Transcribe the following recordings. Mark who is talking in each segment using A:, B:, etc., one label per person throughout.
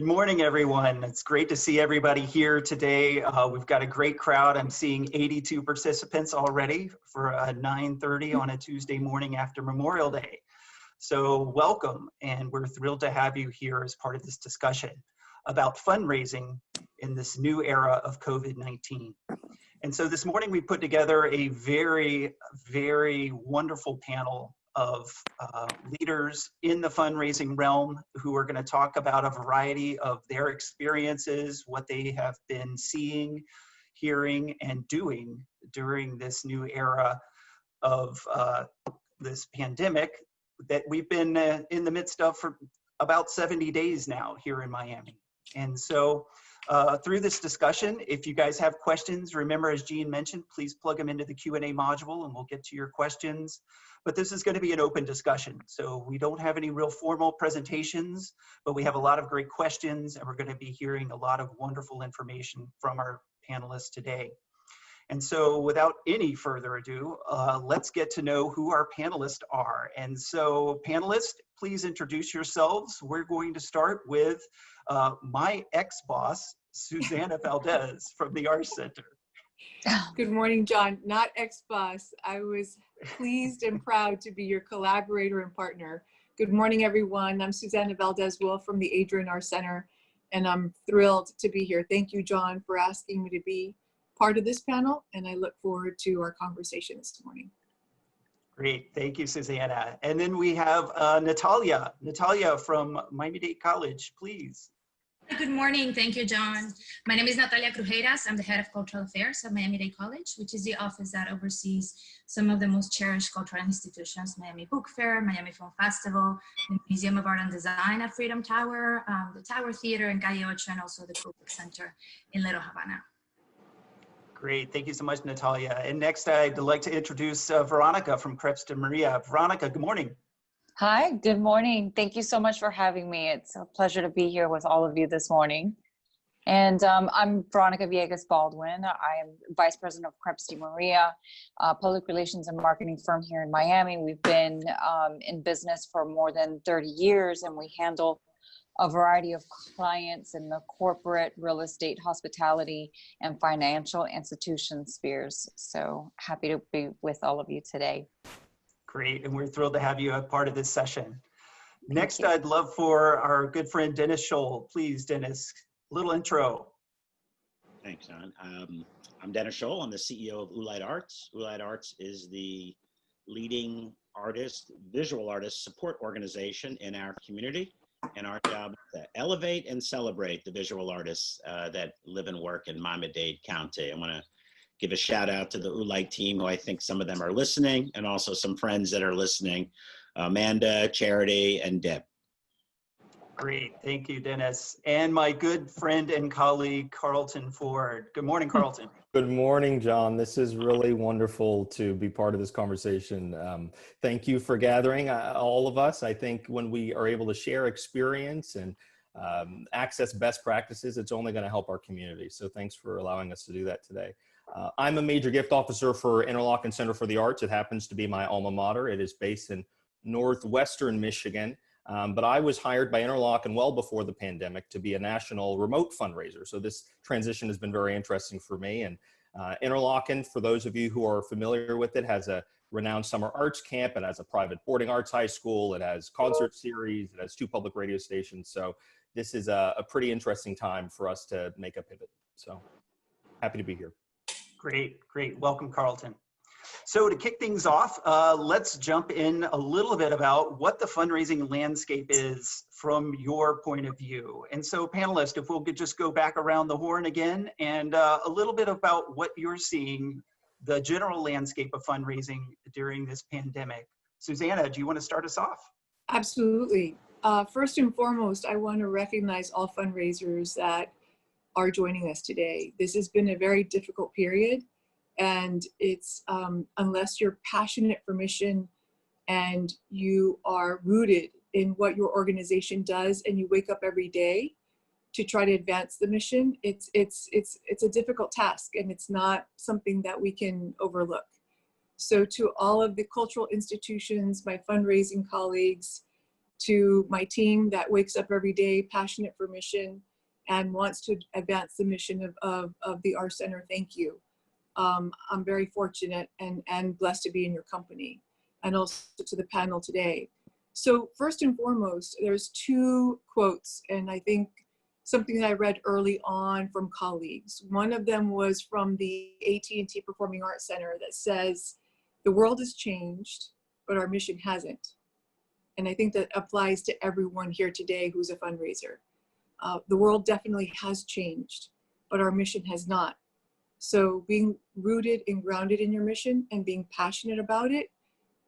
A: Good morning, everyone. It's great to see everybody here today. We've got a great crowd. I'm seeing 82 participants already for 9:30 on a Tuesday morning after Memorial Day. So welcome, and we're thrilled to have you here as part of this discussion about fundraising in this new era of COVID-19. And so this morning we put together a very, very wonderful panel of leaders in the fundraising realm who are going to talk about a variety of their experiences, what they have been seeing, hearing, and doing during this new era of this pandemic that we've been in the midst of for about 70 days now here in Miami. And so through this discussion, if you guys have questions, remember, as Jean mentioned, please plug them into the Q&A module and we'll get to your questions. But this is going to be an open discussion. So we don't have any real formal presentations, but we have a lot of great questions and we're going to be hearing a lot of wonderful information from our panelists today. And so without any further ado, let's get to know who our panelists are. And so panelists, please introduce yourselves. We're going to start with my ex-boss, Suzanna Valdez from the Arsht Center.
B: Good morning, John. Not ex-boss. I was pleased and proud to be your collaborator and partner. Good morning, everyone. I'm Suzanna Valdez Wolfe from the Adrian Arsht Center, and I'm thrilled to be here. Thank you, John, for asking me to be part of this panel, and I look forward to our conversation this morning.
A: Great, thank you, Suzanna. And then we have Natalia. Natalia from Miami-Dade College, please.
C: Good morning, thank you, John. My name is Natalia Crujeiras. I'm the head of cultural affairs at Miami-Dade College, which is the office that oversees some of the most cherished cultural institutions: Miami Book Fair, Miami Film Festival, the Museum of Art and Design at Freedom Tower, the Tower Theater in Calle Ocho, and also the Copeland Center in Little Havana.
A: Great, thank you so much, Natalia. And next, I'd like to introduce Veronica from Kreps deMaria. Veronica, good morning.
D: Hi, good morning. Thank you so much for having me. It's a pleasure to be here with all of you this morning. And I'm Veronica Villegas Baldwin. I am Vice President of Kreps deMaria, a public relations and marketing firm here in Miami. We've been in business for more than 30 years, and we handle a variety of clients in the corporate, real estate, hospitality, and financial institution spheres. So happy to be with all of you today.
A: Great, and we're thrilled to have you a part of this session. Next, I'd love for our good friend Dennis Scholl. Please, Dennis, little intro.
E: Thanks, John. I'm Dennis Scholl. I'm the CEO of Oolite Arts. Oolite Arts is the leading visual artist support organization in our community. And our job is to elevate and celebrate the visual artists that live and work in Miami-Dade County. I want to give a shout out to the Oolite team, who I think some of them are listening, and also some friends that are listening, Amanda, Charity, and Deb.
A: Great, thank you, Dennis. And my good friend and colleague, Carlton Ford. Good morning, Carlton.
F: Good morning, John. This is really wonderful to be part of this conversation. Thank you for gathering all of us. I think when we are able to share experience and access best practices, it's only going to help our community. So thanks for allowing us to do that today. I'm a major gift officer for Interlochen Center for the Arts. It happens to be my alma mater. It is based in northwestern Michigan. But I was hired by Interlochen well before the pandemic to be a national remote fundraiser. So this transition has been very interesting for me. And Interlochen, for those of you who are familiar with it, has a renowned summer arts camp. It has a private boarding arts high school. It has concert series. It has 2 public radio stations. So this is a pretty interesting time for us to make a pivot. So happy to be here.
A: Great, great. Welcome, Carlton. So to kick things off, let's jump in a little bit about what the fundraising landscape is from your point of view. And so panelists, if we'll just go back around the horn again, and a little bit about what you're seeing, the general landscape of fundraising during this pandemic. Suzanna, do you want to start us off?
B: Absolutely. First and foremost, I want to recognize all fundraisers that are joining us today. This has been a very difficult period. And it's, unless you're passionate for mission and you are rooted in what your organization does and you wake up every day to try to advance the mission, it's a difficult task, and it's not something that we can overlook. So to all of the cultural institutions, my fundraising colleagues, To my team that wakes up every day, passionate for mission and wants to advance the mission of the Arsht Center, thank you. I'm very fortunate and blessed to be in your company, and also to the panel today. So first and foremost, there's two quotes, and I think something that I read early on from colleagues. One of them was from the AT&T Performing Arts Center that says, the world has changed, but our mission hasn't. And I think that applies to everyone here today who's a fundraiser. The world definitely has changed, but our mission has not. So being rooted and grounded in your mission and being passionate about it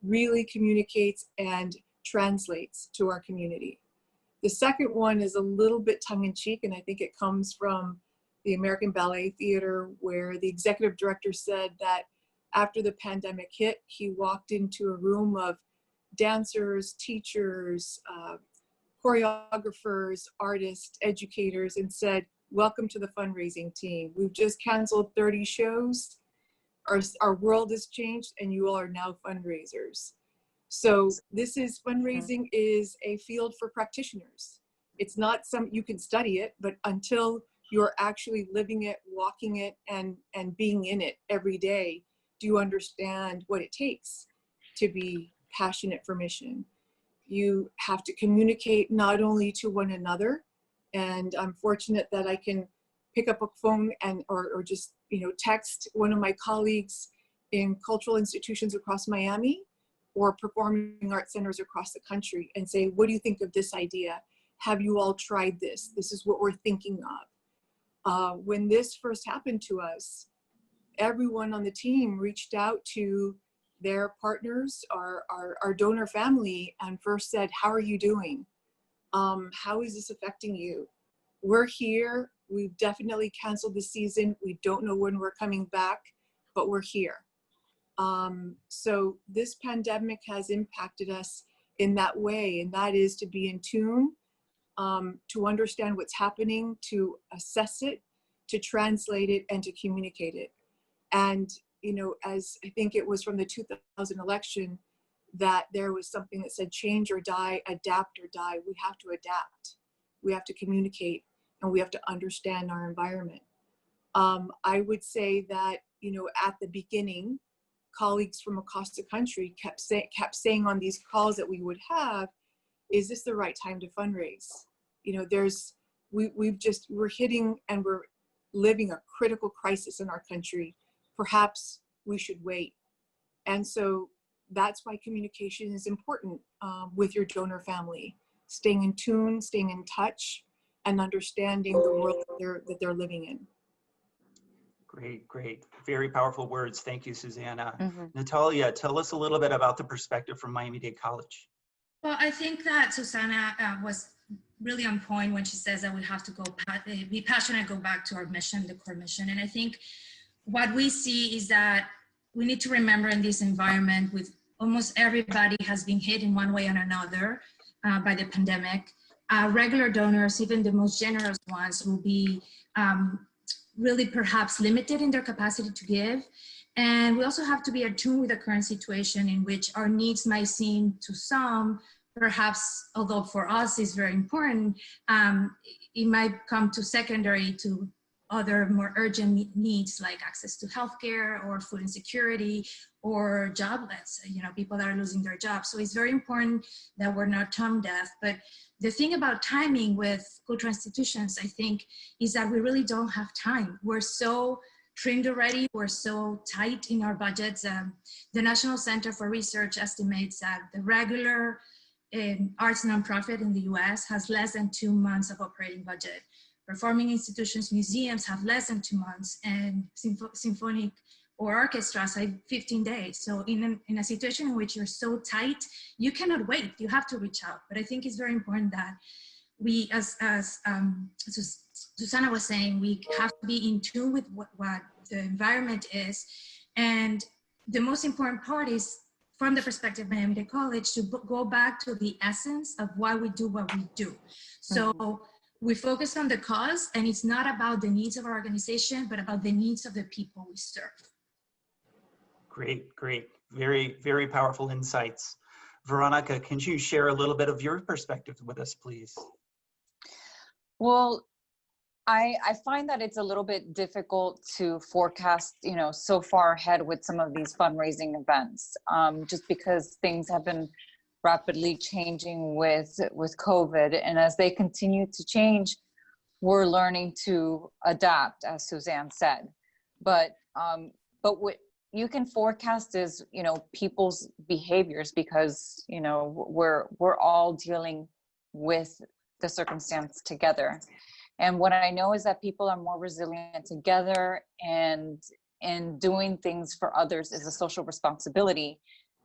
B: really communicates and translates to our community. The second one is a little bit tongue-in-cheek, and I think it comes from the American Ballet Theater, where the executive director said that after the pandemic hit, he walked into a room of dancers, teachers, choreographers, artists, educators, and said, welcome to the fundraising team. We've just canceled 30 shows. Our world has changed, and you all are now fundraisers. So this is, fundraising is a field for practitioners. It's not you can study it, but until you're actually living it, walking it, and being in it every day, do you understand what it takes to be passionate for mission. You have to communicate not only to one another, and I'm fortunate that I can pick up a phone or just text one of my colleagues in cultural institutions across Miami or performing arts centers across the country and say, what do you think of this idea? Have you all tried this? This is what we're thinking of. When this first happened to us, everyone on the team reached out to their partners, our donor family, and first said, how are you doing? How is this affecting you? We're here. We've definitely canceled the season. We don't know when we're coming back, but we're here. So this pandemic has impacted us in that way, and that is to be in tune, to understand what's happening, to assess it, to translate it, and to communicate it. And, as I think it was from the 2000 election, that there was something that said, change or die, adapt or die. We have to adapt. We have to communicate, and we have to understand our environment. I would say that, at the beginning, colleagues from across the country kept saying on these calls that we would have, is this the right time to fundraise? We're hitting and we're living a critical crisis in our country. Perhaps we should wait. And so that's why communication is important with your donor family, staying in tune, staying in touch, and understanding the world that they're living in.
A: Great. Very powerful words. Thank you, Suzanna.
D: Mm-hmm.
A: Natalia, tell us a little bit about the perspective from Miami-Dade College.
C: Well, I think that Suzanna was really on point when she says that we have to be passionate, go back to our mission, the core mission. And I think what we see is that we need to remember in this environment with almost everybody has been hit in one way or another by the pandemic. Regular donors, even the most generous ones, will be really perhaps limited in their capacity to give. And we also have to be attuned with the current situation in which our needs might seem to some, perhaps, although for us is very important, it might come to secondary to other more urgent needs like access to healthcare or food insecurity or jobless, people that are losing their jobs. So it's very important that we're not tone deaf. But the thing about timing with cultural institutions, I think, is that we really don't have time. We're so trimmed already. We're so tight in our budgets. The National Center for Research estimates that the regular arts nonprofit in the US has less than 2 months of operating budget. Performing institutions, museums have less than 2 months, and symphonic or orchestras have 15 days. So in a situation in which you're so tight, you cannot wait, you have to reach out. But I think it's very important that we, as Suzanna was saying, we have to be in tune with what the environment is. And the most important part is, from the perspective of Miami-Dade College, to go back to the essence of why we do what we do. So we focus on the cause, and it's not about the needs of our organization, but about the needs of the people we serve.
A: Great. Very, very powerful insights. Veronica, can you share a little bit of your perspective with us, please?
D: Well, I find that it's a little bit difficult to forecast, so far ahead with some of these fundraising events, just because things have been rapidly changing with COVID. And as they continue to change, we're learning to adapt, as Suzanne said. But what you can forecast is, people's behaviors, because, we're all dealing with the circumstance together. And what I know is that people are more resilient together, and doing things for others is a social responsibility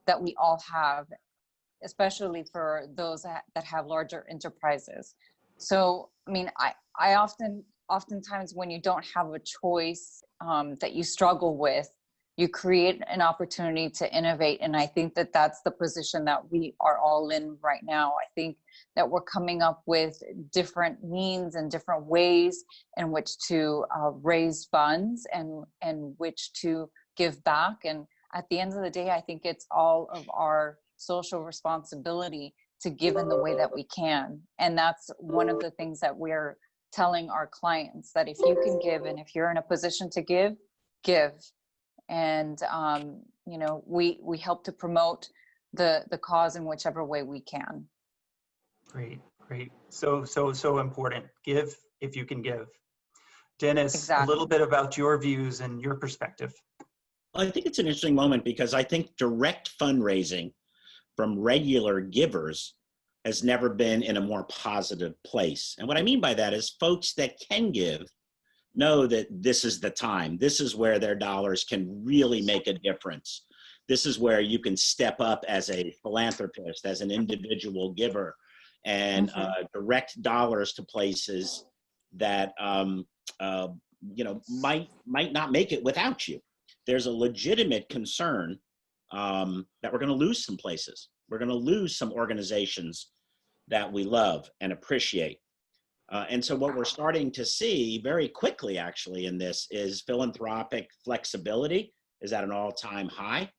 D: that we all have, especially for those that have larger enterprises. So, I mean, I oftentimes when you don't have a choice that you struggle with, you create an opportunity to innovate. And I think that that's the position that we are all in right now. I think that we're coming up with different means and different ways in which to raise funds and which to give back. And at the end of the day, I think it's all of our social responsibility to give in the way that we can. And that's one of the things that we're telling our clients, that if you can give, and if you're in a position to give. And, we help to promote the cause in whichever way we can.
A: Great. So important. Give if you can give. Dennis,
D: Exactly.
A: A little bit about your views and your perspective.
E: Well, I think it's an interesting moment because I think direct fundraising from regular givers has never been in a more positive place. And what I mean by that is folks that can give know that this is the time. This is where their dollars can really make a difference. This is where you can step up as a philanthropist, as an individual giver, and direct dollars to places that might not make it without you. There's a legitimate concern that we're going to lose some places. We're going to lose some organizations that we love and appreciate. And so what we're starting to see very quickly, actually, in this is philanthropic flexibility is at an all-time high.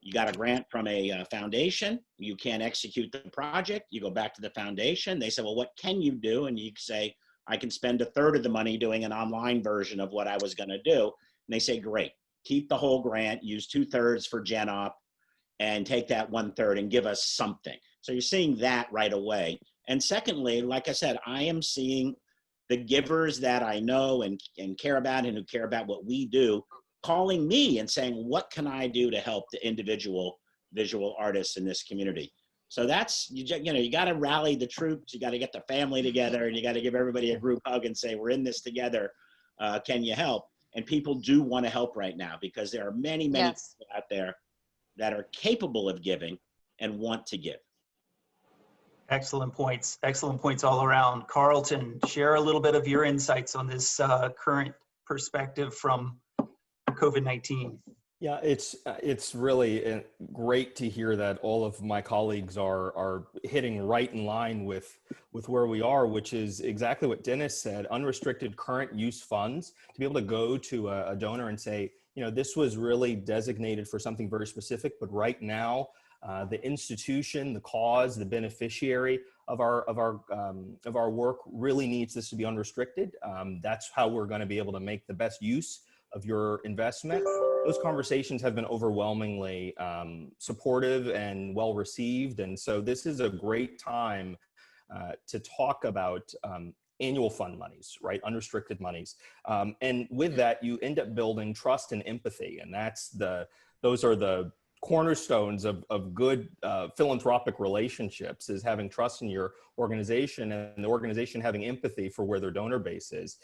E: You got a grant from a foundation. You can't execute the project. You go back to the foundation. They say, well, what can you do? And you say, I can spend a third of the money doing an online version of what I was going to do. And they say, great, keep the whole grant, use 2/3 for Gen Op, and take that 1/3 and give us something. So you're seeing that right away. And secondly, like I said, I am seeing the givers that I know and care about and who care about what we do calling me and saying, what can I do to help the individual visual artists in this community? So that's, you got to rally the troops. You got to get the family together, and you got to give everybody a group hug and say, we're in this together. Can you help? And people do want to help right now because there are many people out there that are capable of giving and want to give.
A: Excellent points all around. Carlton, share a little bit of your insights on this current perspective from COVID-19.
F: Yeah, it's really great to hear that all of my colleagues are hitting right in line with where we are, which is exactly what Dennis said: unrestricted current use funds, to be able to go to a donor and say, this was really designated for something very specific, but right now the institution, the cause, the beneficiary of our work really needs this to be unrestricted. That's how we're going to be able to make the best use of your investment. Those conversations have been overwhelmingly supportive and well received. And so this is a great time to talk about annual fund monies, right? Unrestricted monies. And with that, you end up building trust and empathy. And those are the cornerstones of good philanthropic relationships, is having trust in your organization and the organization having empathy for where their donor base is.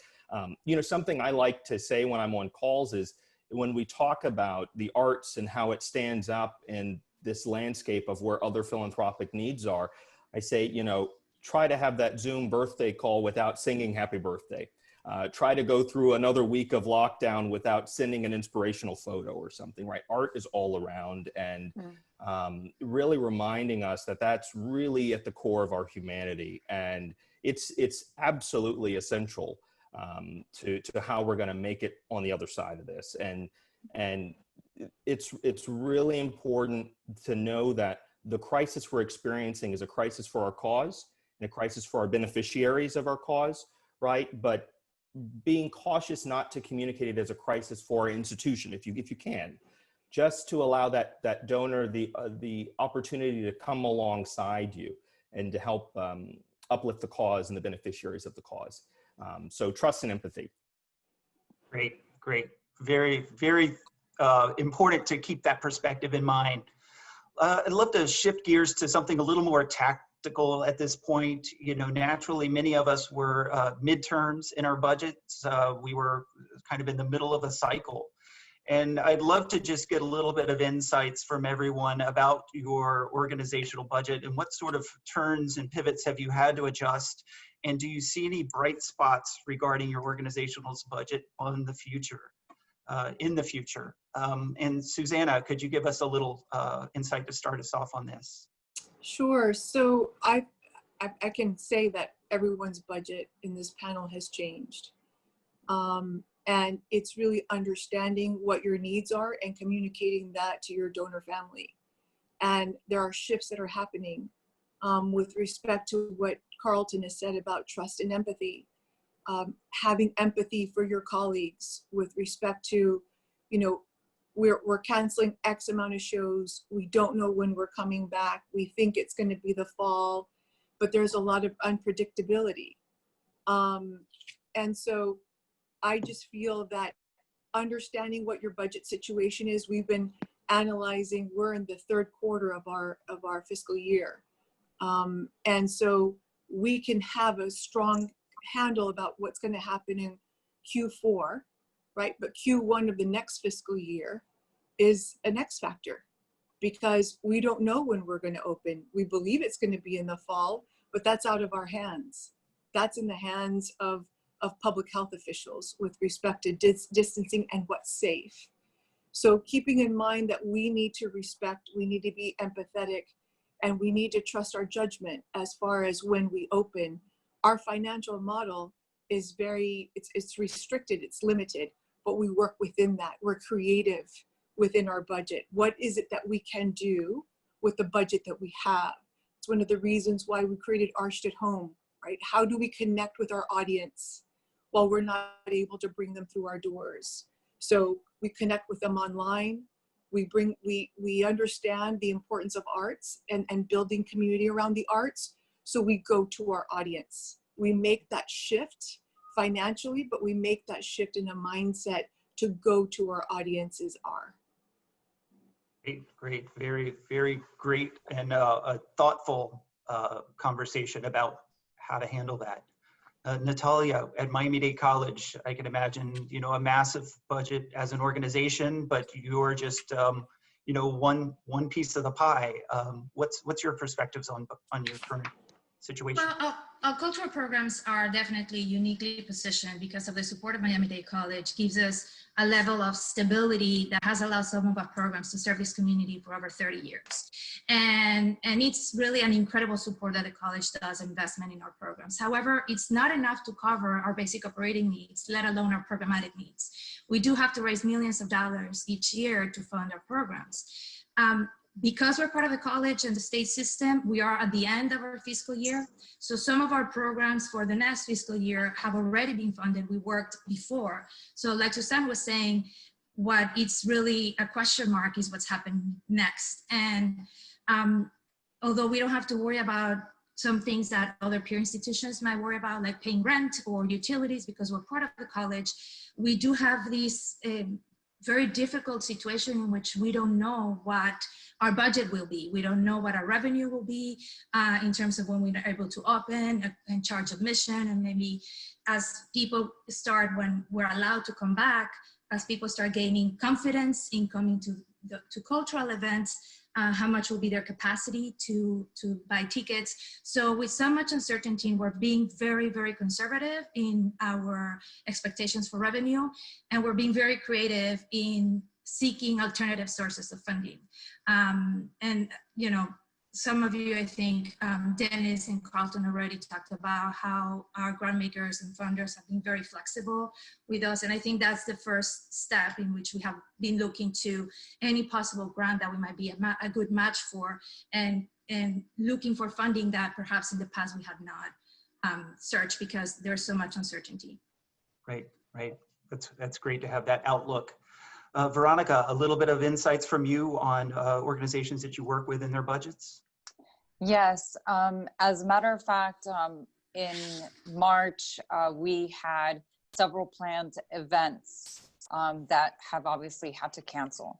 F: Something I like to say when I'm on calls is, when we talk about the arts and how it stands up in this landscape of where other philanthropic needs are, I say, try to have that Zoom birthday call without singing happy birthday. Try to go through another week of lockdown without sending an inspirational photo or something, right? Art is all around, and really reminding us that that's really at the core of our humanity. And it's absolutely essential to how we're going to make it on the other side of this. And it's really important to know that the crisis we're experiencing is a crisis for our cause and a crisis for our beneficiaries of our cause, right? But being cautious not to communicate it as a crisis for our institution, if you can, just to allow that donor the opportunity to come alongside you and to help uplift the cause and the beneficiaries of the cause. So trust and empathy.
A: Great. Very, very important to keep that perspective in mind. I'd love to shift gears to something a little more tactical at this point. You know, naturally, many of us were midterms in our budgets. We were kind of in the middle of a cycle. And I'd love to just get a little bit of insights from everyone about your organizational budget and what sort of turns and pivots have you had to adjust? And do you see any bright spots regarding your organizational budget in the future? And Suzanna, could you give us a little insight to start us off on this?
B: Sure. So I can say that everyone's budget in this panel has changed. And it's really understanding what your needs are and communicating that to your donor family. And there are shifts that are happening with respect to what Carlton has said about trust and empathy. Having empathy for your colleagues with respect to, you know, we're canceling X amount of shows. We don't know when we're coming back. We think it's going to be the fall, but there's a lot of unpredictability. And so I just feel that understanding what your budget situation is, we've been analyzing, we're in the third quarter of our fiscal year. And so we can have a strong handle about what's going to happen in Q4, right? But Q1 of the next fiscal year is an X factor because we don't know when we're going to open. We believe it's going to be in the fall, but that's out of our hands. That's in the hands of public health officials with respect to distancing and what's safe. So keeping in mind that we need to respect, we need to be empathetic, and we need to trust our judgment as far as when we open. Our financial model is it's restricted, it's limited, but we work within that. We're creative within our budget. What is it that we can do with the budget that we have? It's one of the reasons why we created Arsht at Home, right? How do we connect with our audience while we're not able to bring them through our doors? So we connect with them online. We understand the importance of arts and building community around the arts. So we go to our audience. We make that shift financially, but we make that shift in a mindset to go to our audiences are.
A: Great, very, very great and a thoughtful conversation about how to handle that. Natalia, at Miami-Dade College, I can imagine, you know, a massive budget as an organization, but you're just, you know, one piece of the pie. What's your perspectives on your current situation?
C: Well, our cultural programs are definitely uniquely positioned because of the support of Miami-Dade College gives us a level of stability that has allowed some of our programs to serve this community for over 30 years. And it's really an incredible support that the college does, investment in our programs. However, it's not enough to cover our basic operating needs, let alone our programmatic needs. We do have to raise millions of dollars each year to fund our programs. Because we're part of the college and the state system, we are at the end of our fiscal year. So some of our programs for the next fiscal year have already been funded. We worked before. So like Suzanna was saying, what it's really a question mark is what's happening next. And although we don't have to worry about some things that other peer institutions might worry about, like paying rent or utilities, because we're part of the college, we do have these very difficult situation in which we don't know what our budget will be. We don't know what our revenue will be in terms of when we're able to open and charge admission, and maybe as people start, when we're allowed to come back, as people start gaining confidence in coming to cultural events, how much will be their capacity to buy tickets. So with so much uncertainty, we're being very, very conservative in our expectations for revenue, and we're being very creative in seeking alternative sources of funding. And, you know, some of you, I think, Dennis and Carlton already talked about how our grant makers and funders have been very flexible with us. And I think that's the first step in which we have been looking to any possible grant that we might be a good match for, and looking for funding that perhaps in the past we had not searched because there's so much uncertainty.
A: Right, right. That's great to have that outlook. Veronica, a little bit of insights from you on organizations that you work with and their budgets?
D: Yes, as a matter of fact, in March, we had several planned events that have obviously had to cancel.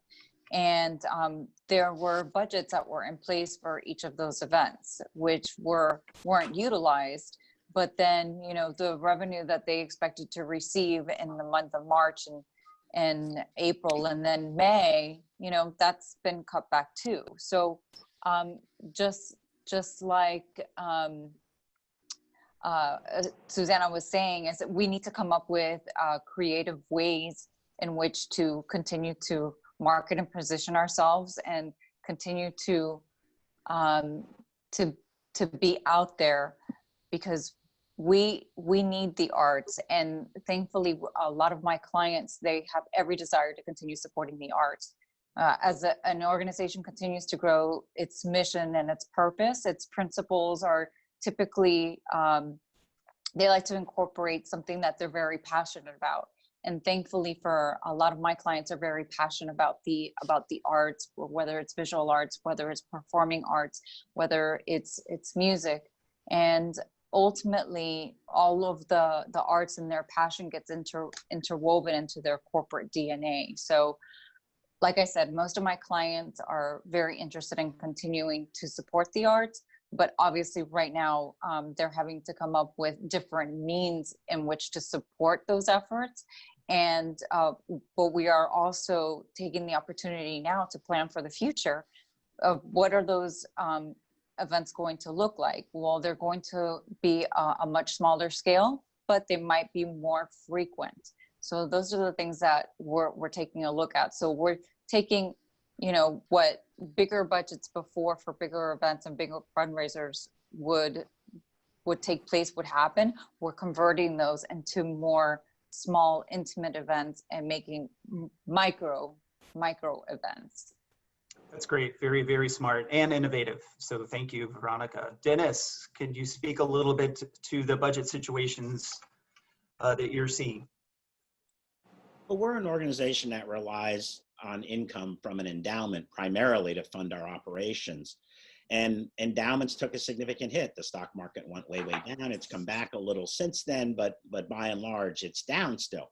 D: And there were budgets that were in place for each of those events, which weren't utilized. But then, you know, the revenue that they expected to receive in the month of March and April and then May, you know, that's been cut back too. So just like Suzanna was saying, is that we need to come up with creative ways in which to continue to market and position ourselves and continue to be out there, because we need the arts. And thankfully, a lot of my clients, they have every desire to continue supporting the arts. As an organization continues to grow its mission and its purpose, its principles are typically, they like to incorporate something that they're very passionate about. And thankfully for a lot of my clients are very passionate about the arts, whether it's visual arts, whether it's performing arts, whether it's music. And ultimately all of the arts and their passion gets interwoven into their corporate DNA. So like I said, most of my clients are very interested in continuing to support the arts, but obviously right now they're having to come up with different means in which to support those efforts. And but we are also taking the opportunity now to plan for the future of what are those events going to look like. Well, they're going to be a much smaller scale, but they might be more frequent. So those are the things that we're taking a look at. So we're taking, you know, what bigger budgets before for bigger events and bigger fundraisers would take place, would happen. We're converting those into more small, intimate events and making micro events.
A: That's great. Very, very smart and innovative. So thank you, Veronica. Dennis, can you speak a little bit to the budget situations that you're seeing?
E: Well, we're an organization that relies on income from an endowment primarily to fund our operations. And endowments took a significant hit. The stock market went way, way down. It's come back a little since then, but by and large, it's down still.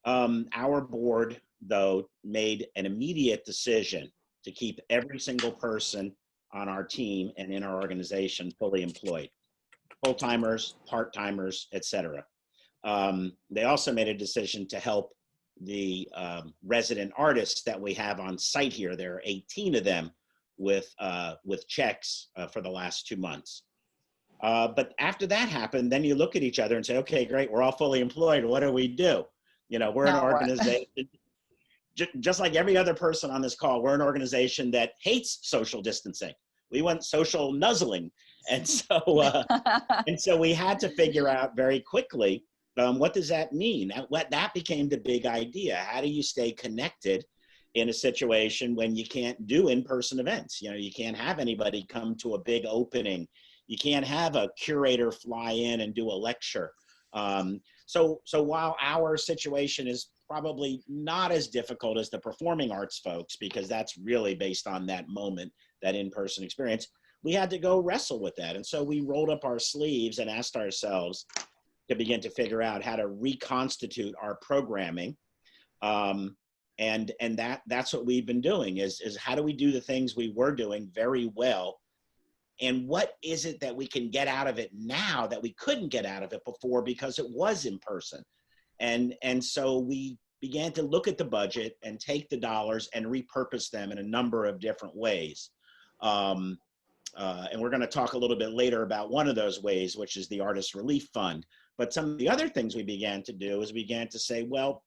E: Our board, though, made an immediate decision to keep every single person on our team and in our organization fully employed, full-timers, part-timers, et cetera. They also made a decision to help the resident artists that we have on site here. There are 18 of them with checks for the last 2 months. But after that happened, then you look at each other and say, okay, great, we're all fully employed. What do we do? You know, we're an organization, just like every other person on this call, we're an organization that hates social distancing. We want social nuzzling. And so we had to figure out very quickly, what does that mean? That became the big idea. How do you stay connected in a situation when you can't do in-person events? You know, you can't have anybody come to a big opening. You can't have a curator fly in and do a lecture. So while our situation is probably not as difficult as the performing arts folks, because that's really based on that moment, that in-person experience, we had to go wrestle with that. And so we rolled up our sleeves and asked ourselves to begin to figure out how to reconstitute our programming. And that's what we've been doing is how do we do the things we were doing very well? And what is it that we can get out of it now that we couldn't get out of it before because it was in person? And so we began to look at the budget and take the dollars and repurpose them in a number of different ways. And we're going to talk a little bit later about one of those ways, which is the Artist Relief Fund. But some of the other things we began to do is we began to say, well,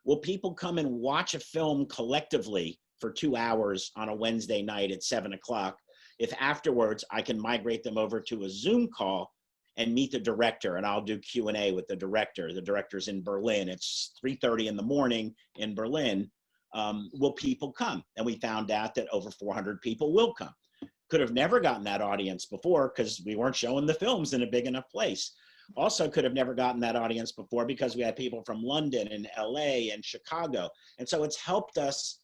E: will people come and watch a film collectively for 2 hours on a Wednesday night at 7 o'clock? if afterwards I can migrate them over to a Zoom call and meet the director, and I'll do Q&A with the director. The director's in Berlin. It's 3:30 in the morning in Berlin. Will people come? And we found out that over 400 people will come. Could have never gotten that audience before because we weren't showing the films in a big enough place. Also could have never gotten that audience before because we had people from London and LA and Chicago. And so it's helped us.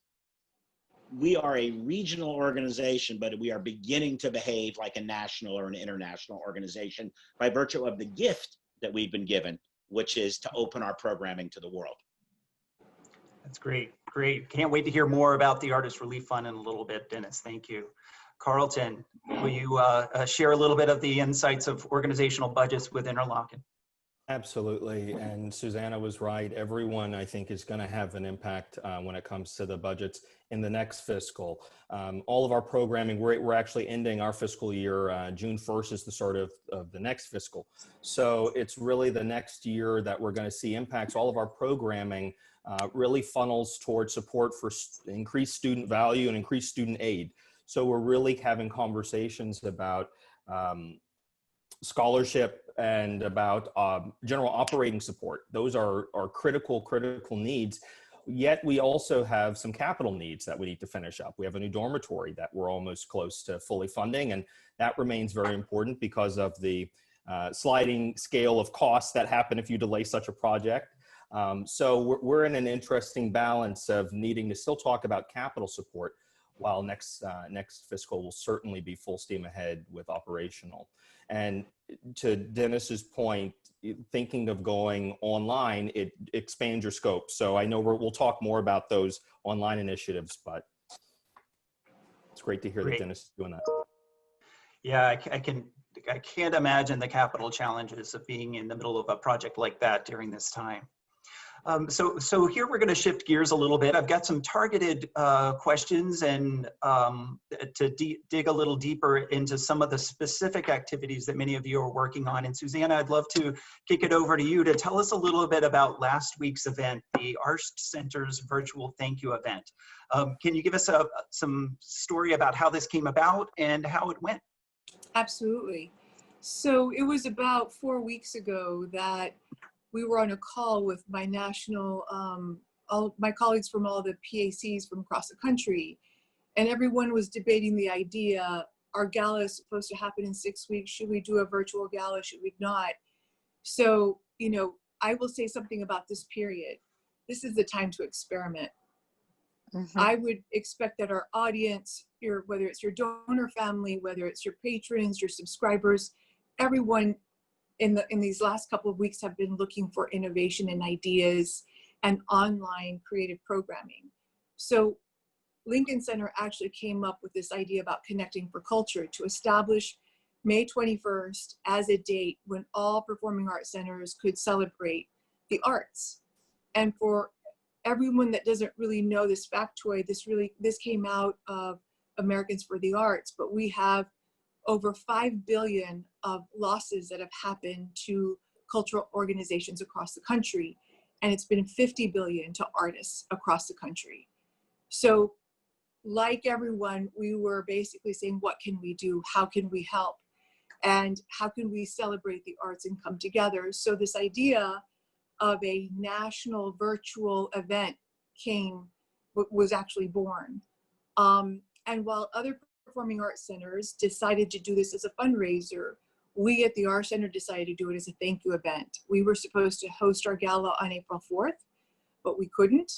E: We are a regional organization, but we are beginning to behave like a national or an international organization by virtue of the gift that we've been given, which is to open our programming to the world.
A: That's great. Great. Can't wait to hear more about the Artist Relief Fund in a little bit, Dennis. Thank you. Carlton, will you share a little bit of the insights of organizational budgets with Interlochen?
F: Absolutely. And Suzanna was right. Everyone, I think, is going to have an impact when it comes to the budgets in the next fiscal. All of our programming, we're actually ending our fiscal year. June 1st is the start of the next fiscal. So it's really the next year that we're going to see impacts. All of our programming really funnels towards support for increased student value and increased student aid. So we're really having conversations about scholarship and about general operating support. Those are critical needs. Yet we also have some capital needs that we need to finish up. We have a new dormitory that we're almost close to fully funding, and that remains very important because of the sliding scale of costs that happen if you delay such a project. So we're in an interesting balance of needing to still talk about capital support, while next fiscal will certainly be full steam ahead with operational. And to Dennis's point, thinking of going online, it expands your scope. So I know we'll talk more about those online initiatives, but it's great to hear that Dennis is doing that.
A: Yeah, I can't imagine the capital challenges of being in the middle of a project like that during this time. So here we're going to shift gears a little bit. I've got some targeted questions and to dig a little deeper into some of the specific activities that many of you are working on. And Suzanna, I'd love to kick it over to you to tell us a little bit about last week's event, the Arsht Center's virtual thank you event. Can you give us some story about how this came about and how it went?
B: Absolutely. So it was about 4 weeks ago that we were on a call with my national, all my colleagues from all the PACs from across the country, and everyone was debating the idea, our gala is supposed to happen in 6 weeks. Should we do a virtual gala? Should we not? So, you know, I will say something about this period. This is the time to experiment. Mm-hmm. I would expect that our audience, whether it's your donor family, whether it's your patrons, your subscribers, everyone in these last couple of weeks have been looking for innovation and ideas and online creative programming. So Lincoln Center actually came up with this idea about connecting for culture to establish May 21st as a date when all performing arts centers could celebrate the arts. And for everyone that doesn't really know this factoid, this came out of Americans for the Arts, but we have over 5 billion of losses that have happened to cultural organizations across the country. And it's been 50 billion to artists across the country. So like everyone, we were basically saying, what can we do? How can we help? And how can we celebrate the arts and come together? So this idea of a national virtual event was actually born. And while other performing arts centers decided to do this as a fundraiser, we at the Arsht Center decided to do it as a thank you event. We were supposed to host our gala on April 4th, but we couldn't.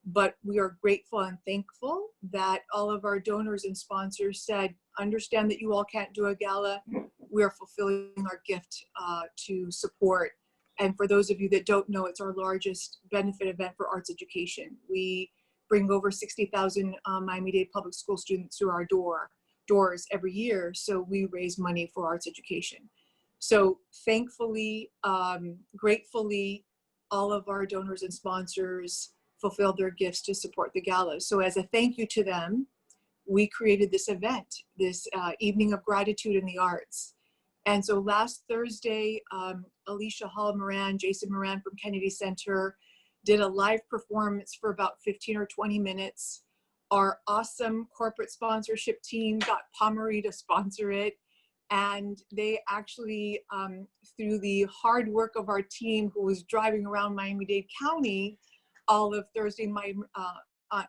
B: But we are grateful and thankful that all of our donors and sponsors said, understand that you all can't do a gala. We are fulfilling our gift to support. And for those of you that don't know, it's our largest benefit event for arts education. We bring over 60,000 Miami-Dade public school students through our doors every year. So we raise money for arts education. So thankfully, gratefully, all of our donors and sponsors fulfilled their gifts to support the gala. So as a thank you to them, we created this event, this evening of gratitude in the arts. And so last Thursday, Alicia Hall Moran, Jason Moran from Kennedy Center did a live performance for about 15 or 20 minutes Our awesome corporate sponsorship team got Pomeroy to sponsor it. And they actually, through the hard work of our team who was driving around Miami-Dade County all of Thursday,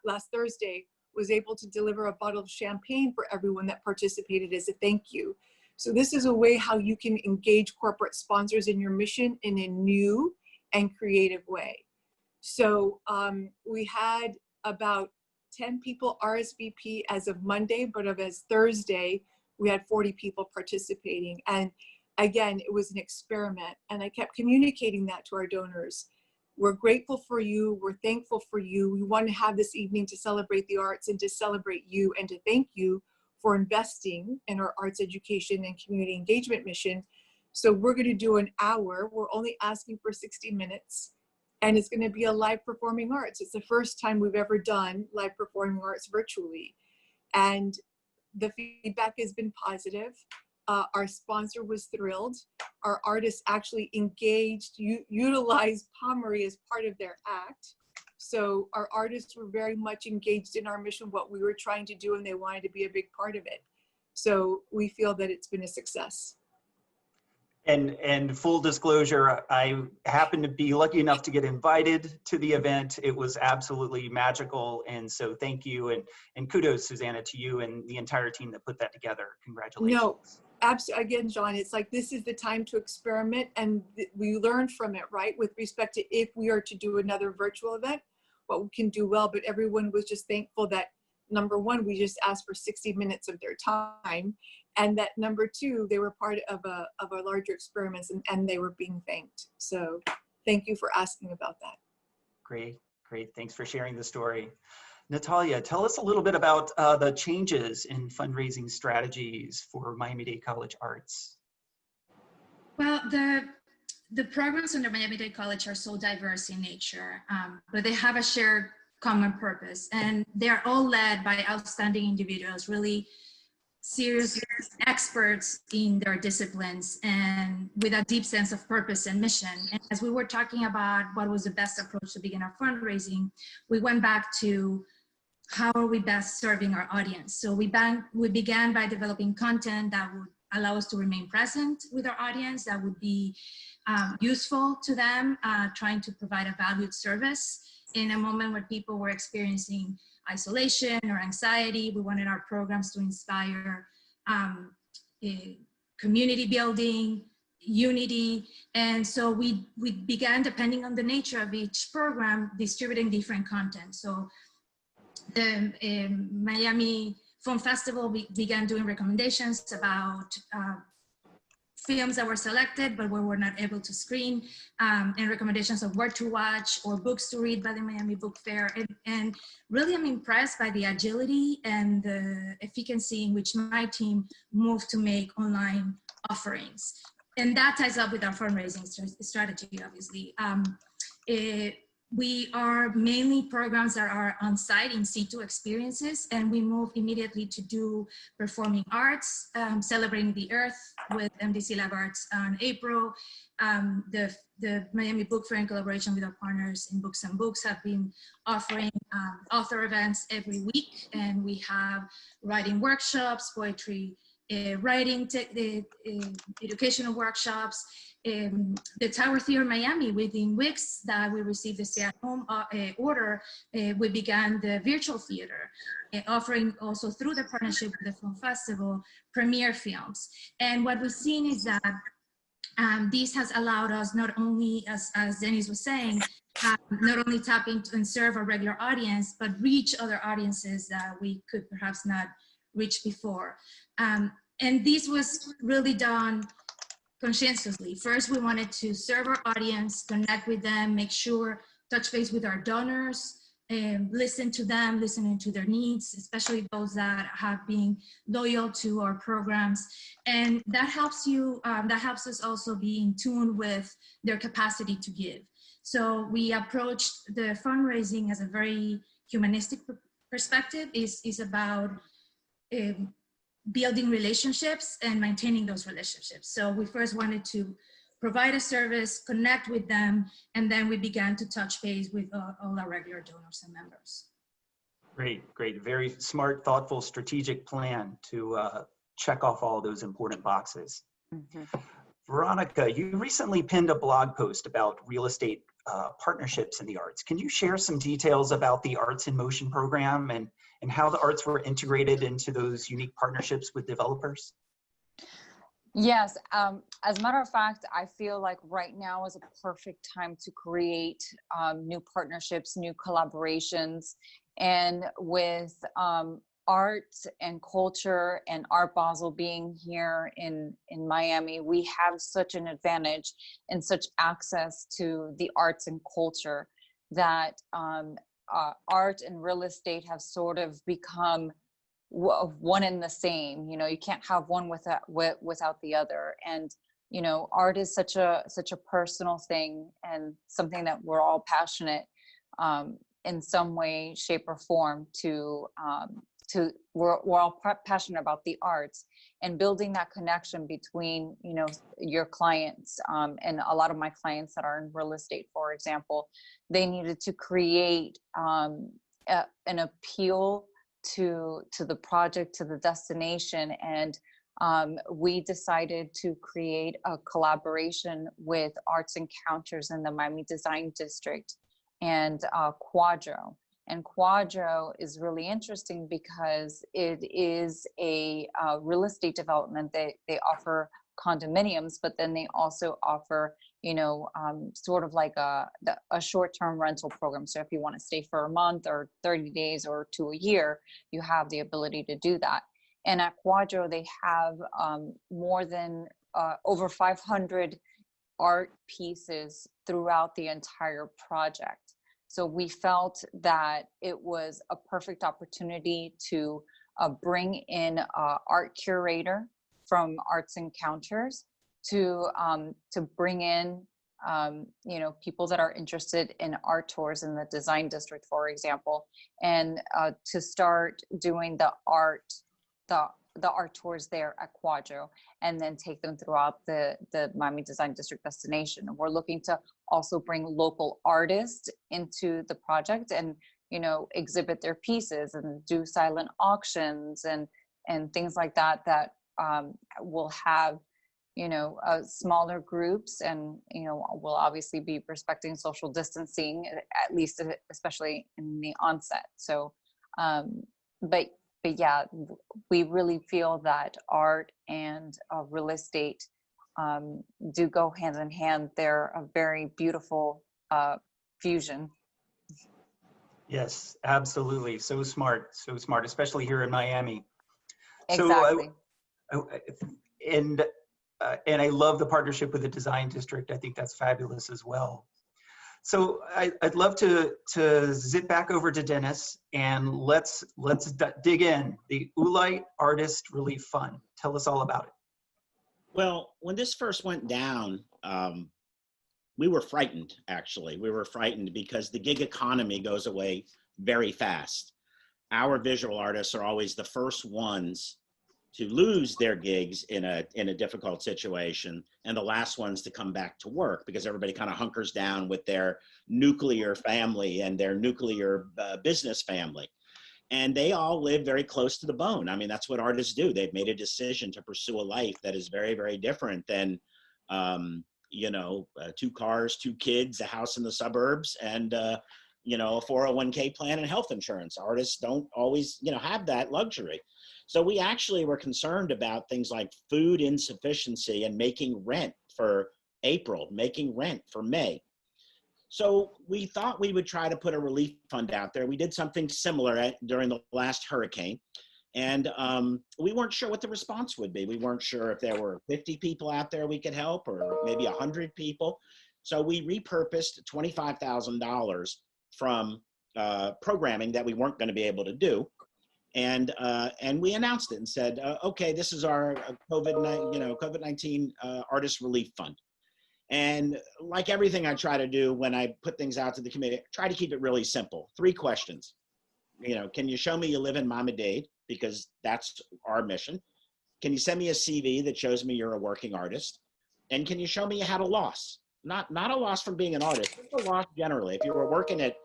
B: last Thursday, was able to deliver a bottle of champagne for everyone that participated as a thank you. So this is a way how you can engage corporate sponsors in your mission in a new and creative way. So we had about 10 people RSVP as of Monday, but as Thursday, we had 40 people participating. And again, it was an experiment. And I kept communicating that to our donors. We're grateful for you. We're thankful for you. We want to have this evening to celebrate the arts and to celebrate you and to thank you for investing in our arts education and community engagement mission. So we're going to do an hour. We're only asking for 60 minutes. And it's going to be a live performing arts. It's the first time we've ever done live performing arts virtually. And the feedback has been positive. Our sponsor was thrilled. Our artists actually engaged, utilized Pomeroy as part of their act. So our artists were very much engaged in our mission, what we were trying to do, and they wanted to be a big part of it. So we feel that it's been a success.
A: And full disclosure, I happened to be lucky enough to get invited to the event. It was absolutely magical. And so thank you. And kudos, Suzanna, to you and the entire team that put that together. Congratulations.
B: No, absolutely. Again, John, it's like this is the time to experiment, and we learn from it, right? With respect to if we are to do another virtual event, what we can do well. But everyone was just thankful that, number one, we just asked for 60 minutes of their time. And that number two, they were part of a larger experiments and they were being thanked. So thank you for asking about that.
A: Great, great. Thanks for sharing the story. Natalia, tell us a little bit about the changes in fundraising strategies for Miami-Dade College Arts.
C: Well, the programs under Miami-Dade College are so diverse in nature, but they have a shared common purpose, and they're all led by outstanding individuals, really serious experts in their disciplines and with a deep sense of purpose and mission. And as we were talking about what was the best approach to begin our fundraising, we went back to how are we best serving our audience. So we began by developing content that would allow us to remain present with our audience, that would be useful to them, trying to provide a valued service in a moment where people were experiencing isolation or anxiety. We wanted our programs to inspire community building, unity. And so we began, depending on the nature of each program, distributing different content. So the Miami Film Festival, we began doing recommendations about films that were selected but we were not able to screen, and recommendations of where to watch or books to read by the Miami Book Fair. And really I'm impressed by the agility and the efficacy in which my team moved to make online offerings. And that ties up with our fundraising strategy, obviously. We are mainly programs that are on site in situ experiences, and we move immediately to do performing arts, celebrating the earth with MDC Lab Arts in April. The Miami Book Fair in collaboration with our partners in Books and Books have been offering author events every week, and we have writing workshops, poetry writing, educational workshops. The Tower Theater Miami within weeks that we received the stay-at-home order, we began the virtual theater, offering also through the partnership with the film festival, premiere films. And what we've seen is that this has allowed us not only, as Dennis was saying, not only tap into and serve a regular audience, but reach other audiences that we could perhaps not reach before. And this was really done conscientiously. First, we wanted to serve our audience, connect with them, make sure, touch base with our donors, listen to them, listening to their needs, especially those that have been loyal to our programs. And that helps us also be in tune with their capacity to give. So we approached the fundraising as a very humanistic perspective. Is about building relationships and maintaining those relationships. So we first wanted to provide a service, connect with them, and then we began to touch base with all our regular donors and members.
A: Great, great. Very smart, thoughtful, strategic plan to check off all those important boxes.
D: Mhm.
A: Veronica, you recently pinned a blog post about real estate partnerships in the arts. Can you share some details about the Arts in Motion program and how the arts were integrated into those unique partnerships with developers?
D: Yes, as a matter of fact, I feel like right now is a perfect time to create new partnerships, new collaborations, and with art and culture and Art Basel being here in Miami, we have such an advantage and such access to the arts and culture that art and real estate have sort of become one and the same. You know, you can't have one without the other. And you know, art is such a personal thing and something that we're all passionate in some way, shape, or form we're all passionate about the arts, and building that connection between, you know, your clients and a lot of my clients that are in real estate, for example, they needed to create an appeal to the project, to the destination, and we decided to create a collaboration with Arts Encounters in the Miami Design District and Quadro. And Quadro is really interesting because it is a real estate development. They offer condominiums, but then they also offer, you know, sort of like a short-term rental program. So if you want to stay for a month or 30 days or to a year, you have the ability to do that. And at Quadro, they have more than over 500 art pieces throughout the entire project. So we felt that it was a perfect opportunity to bring in an art curator from Arts Encounters to bring in you know, people that are interested in art tours in the design district, for example, and to start doing the art tours there at Quadro, and then take them throughout the Miami Design District destination. We're looking to also bring local artists into the project and, you know, exhibit their pieces and do silent auctions and things like that will have, you know, smaller groups, and, you know, we'll obviously be respecting social distancing, at least, especially in the onset. So, but yeah, we really feel that art and real estate do go hand in hand. They're a very beautiful fusion.
A: Yes, absolutely. So smart, especially here in Miami.
D: Exactly.
A: So, and I love the partnership with the design district. I think that's fabulous as well. So I'd love to zip back over to Dennis, and let's dig in. The Oolite Artist Relief Fund. Tell us all about it.
E: Well, when this first went down, we were frightened, actually. We were frightened because the gig economy goes away very fast. Our visual artists are always the first ones to lose their gigs in a difficult situation, and the last ones to come back to work, because everybody kind of hunkers down with their nuclear family and their nuclear business family. And they all live very close to the bone. I mean, that's what artists do. They've made a decision to pursue a life that is very, very different than, you know, 2 cars, 2 kids, a house in the suburbs, and, you know, a 401k plan and health insurance. Artists don't always, you know, have that luxury. So we actually were concerned about things like food insufficiency and making rent for April, making rent for May. So we thought we would try to put a relief fund out there. We did something similar during the last hurricane, and we weren't sure what the response would be. We weren't sure if there were 50 people out there we could help, or maybe 100 people. So we repurposed $25,000 from programming that we weren't going to be able to do. And we announced it and said, okay, this is our COVID-19 Artist Relief Fund. And like everything I try to do when I put things out to the committee, try to keep it really simple. 3 questions. You know, can you show me you live in Miami-Dade? Because that's our mission. Can you send me a CV that shows me you're a working artist? And can you show me you had a loss? Not a loss from being an artist, but a loss generally. If you were working at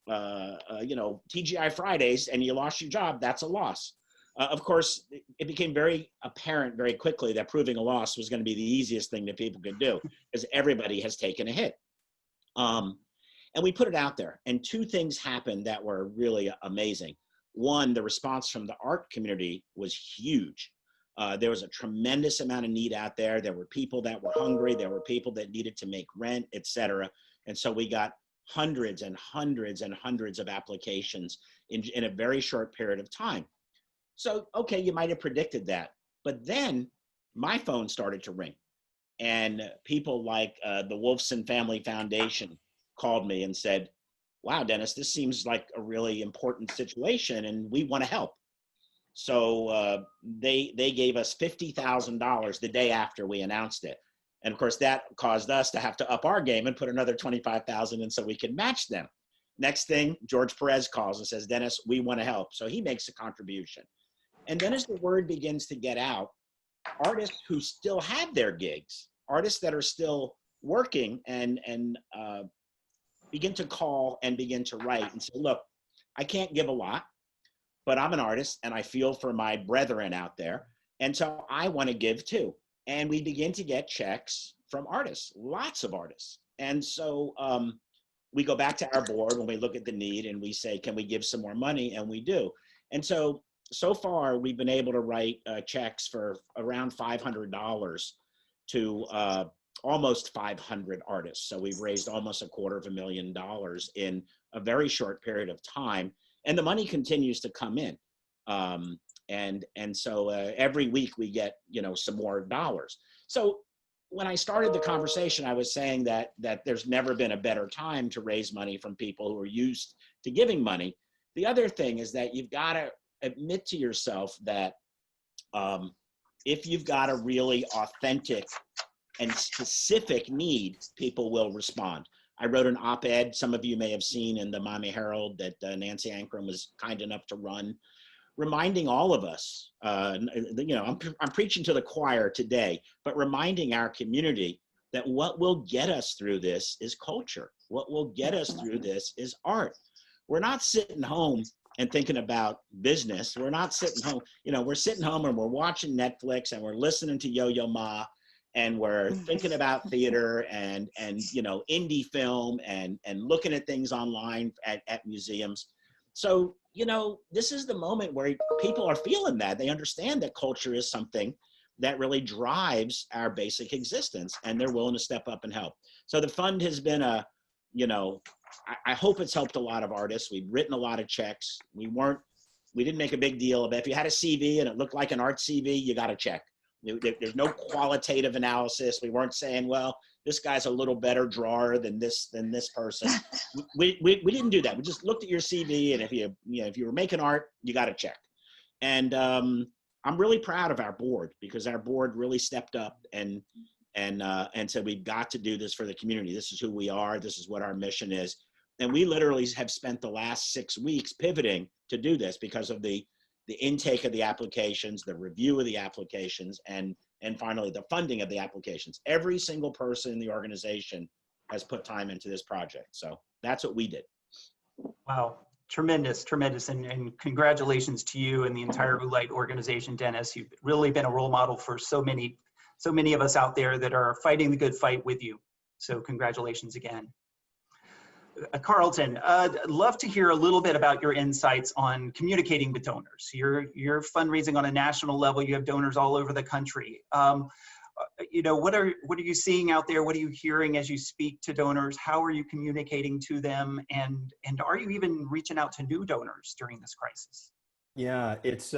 E: TGI Fridays and you lost your job, that's a loss. Of course, it became very apparent very quickly that proving a loss was going to be the easiest thing that people could do because everybody has taken a hit. And we put it out there, and two things happened that were really amazing. One, the response from the art community was huge. There was a tremendous amount of need out there. There were people that were hungry. There were people that needed to make rent, et cetera. And so we got hundreds and hundreds and hundreds of applications in a very short period of time. So, okay, you might have predicted that. But then my phone started to ring. And people like the Wolfe Family Foundation called me and said, wow, Dennis, this seems like a really important situation and we want to help. So they gave us $50,000 the day after we announced it. And of course, that caused us to have to up our game and put another $25,000 in so we could match them. Next thing, George Perez calls and says, Dennis, we want to help. So he makes a contribution. And then as the word begins to get out, artists who still have their gigs, artists that are still working and begin to call and begin to write and say, look, I can't give a lot, but I'm an artist and I feel for my brethren out there. And so I want to give too. And we begin to get checks from artists, lots of artists. And so we go back to our board when we look at the need and we say, can we give some more money? And we do. And so far we've been able to write checks for around $500 to almost 500 artists. So we've raised almost $250,000 in a very short period of time. And the money continues to come in. And so every week we get, some more dollars. So when I started the conversation, I was saying that there's never been a better time to raise money from people who are used to giving money. The other thing is that you've got to admit to yourself that if you've got a really authentic and specific need, people will respond. I wrote an op-ed, some of you may have seen in the Miami Herald that Nancy Ankrum was kind enough to run, reminding all of us, I'm preaching to the choir today, but reminding our community that what will get us through this is culture. What will get us through this is art. We're not sitting home and thinking about business. We're not sitting home, we're sitting home and we're watching Netflix and we're listening to Yo-Yo Ma and we're thinking about theater and indie film and looking at things online at museums. So, this is the moment where people are feeling that. They understand that culture is something that really drives our basic existence and they're willing to step up and help. So the fund has been I hope it's helped a lot of artists. We've written a lot of checks. We didn't make a big deal of it. If you had a CV and it looked like an art CV, you got a check. There's no qualitative analysis. We weren't saying, well, this guy's a little better drawer than this person. We didn't do that. We just looked at your CV, and if you were making art, you got a check. And I'm really proud of our board because our board really stepped up and said we've got to do this for the community. This is who we are. This is what our mission is. And we literally have spent the last 6 weeks pivoting to do this because of the intake of the applications, the review of the applications, and finally the funding of the applications. Every single person in the organization has put time into this project. So that's what we did.
A: Wow, tremendous. And congratulations to you and the entire Oolite organization, Dennis. You've really been a role model for so many of us out there that are fighting the good fight with you. So congratulations again. Carlton, I'd love to hear a little bit about your insights on communicating with donors. You're fundraising on a national level. You have donors all over the country. What are you seeing out there? What are you hearing as you speak to donors? How are you communicating to them? And are you even reaching out to new donors during this crisis?
F: Yeah, it's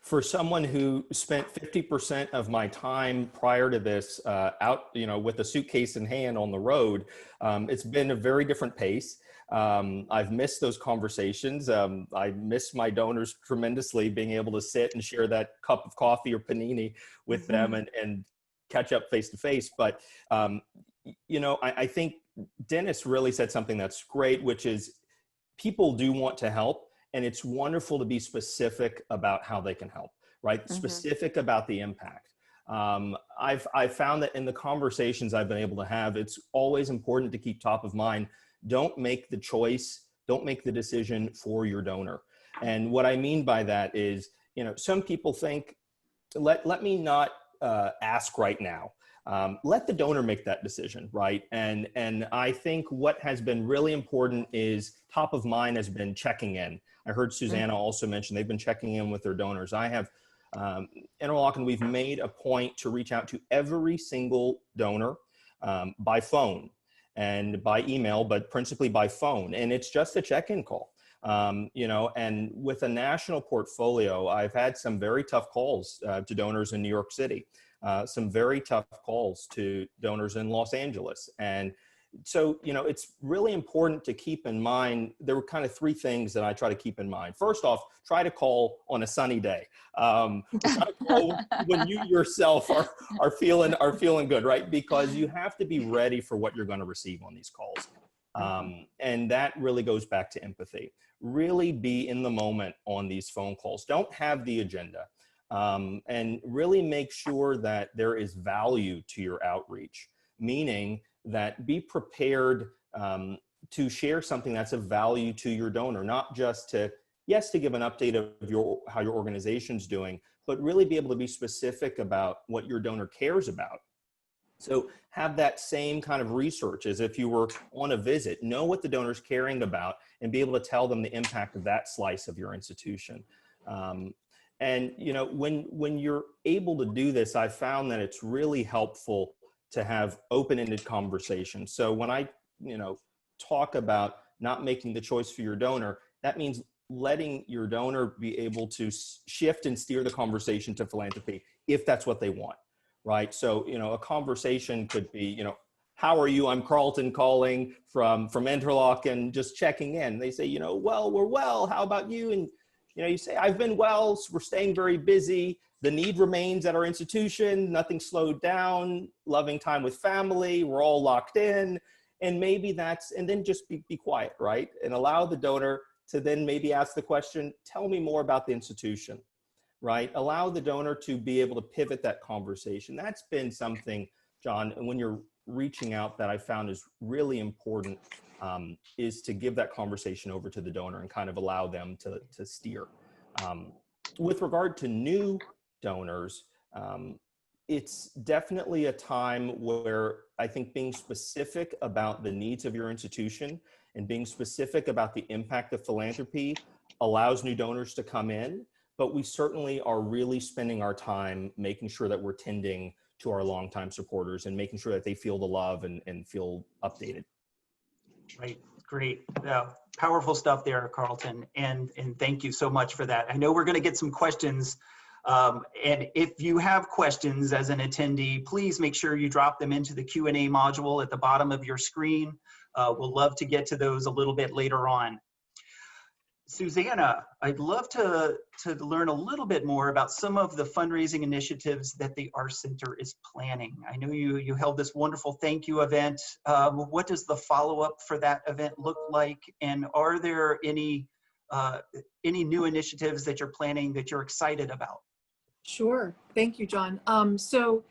F: for someone who spent 50% of my time prior to this out, with a suitcase in hand on the road. It's been a very different pace. I've missed those conversations. I miss my donors tremendously, being able to sit and share that cup of coffee or panini with them and catch up face to face. But, I think Dennis really said something that's great, which is people do want to help. And it's wonderful to be specific about how they can help, right? Specific about the impact. I've found that in the conversations I've been able to have, it's always important to keep top of mind. Don't make the choice Don't make the decision for your donor. And what I mean by that is, some people think, let me not ask right now. Let the donor make that decision, right? And I think what has been really important is top of mind has been checking in. I heard Suzanna also mention they've been checking in with their donors. I have, Interlochen, we've made a point to reach out to every single donor by phone and by email, but principally by phone. And it's just a check-in call. And with a national portfolio, I've had some very tough calls to donors in New York City, some very tough calls to donors in Los Angeles. And so, it's really important to keep in mind, there were kind of three things that I try to keep in mind. First off, try to call on a sunny day. Try to call when you yourself are feeling good, right? Because you have to be ready for what you're going to receive on these calls. And that really goes back to empathy. Really be in the moment on these phone calls. Don't have the agenda. And really make sure that there is value to your outreach, meaning that be prepared to share something that's of value to your donor, not just to give an update of how your organization's doing, but really be able to be specific about what your donor cares about. So have that same kind of research as if you were on a visit, know what the donor's caring about, and be able to tell them the impact of that slice of your institution. And when you're able to do this, I found that it's really helpful to have open-ended conversations. So when I, talk about not making the choice for your donor, that means letting your donor be able to shift and steer the conversation to philanthropy if that's what they want, right? So, a conversation could be, how are you? I'm Carlton calling from Interlochen, just checking in. They say, well, we're well. How about you? And you say, I've been well, so we're staying very busy. The need remains at our institution, nothing slowed down, loving time with family, we're all locked in. And maybe and then just be quiet, right? And allow the donor to then maybe ask the question, tell me more about the institution, right? Allow the donor to be able to pivot that conversation. That's been something, John, when you're reaching out, that I found is really important, is to give that conversation over to the donor and kind of allow them to steer. With regard to new donors, it's definitely a time where I think being specific about the needs of your institution and being specific about the impact of philanthropy allows new donors to come in, but we certainly are really spending our time making sure that we're tending to our longtime supporters and making sure that they feel the love and feel updated.
A: Right, great. Powerful stuff there, Carlton, and thank you so much for that. I know we're going to get some questions, and if you have questions as an attendee, please make sure you drop them into the Q&A module at the bottom of your screen. We'll love to get to those a little bit later on. Suzanna, I'd love to learn a little bit more about some of the fundraising initiatives that the Arsht Center is planning. I know you held this wonderful thank you event. What does the follow-up for that event look like? And are there any new initiatives that you're planning that you're excited about?
B: Sure. Thank you, John. So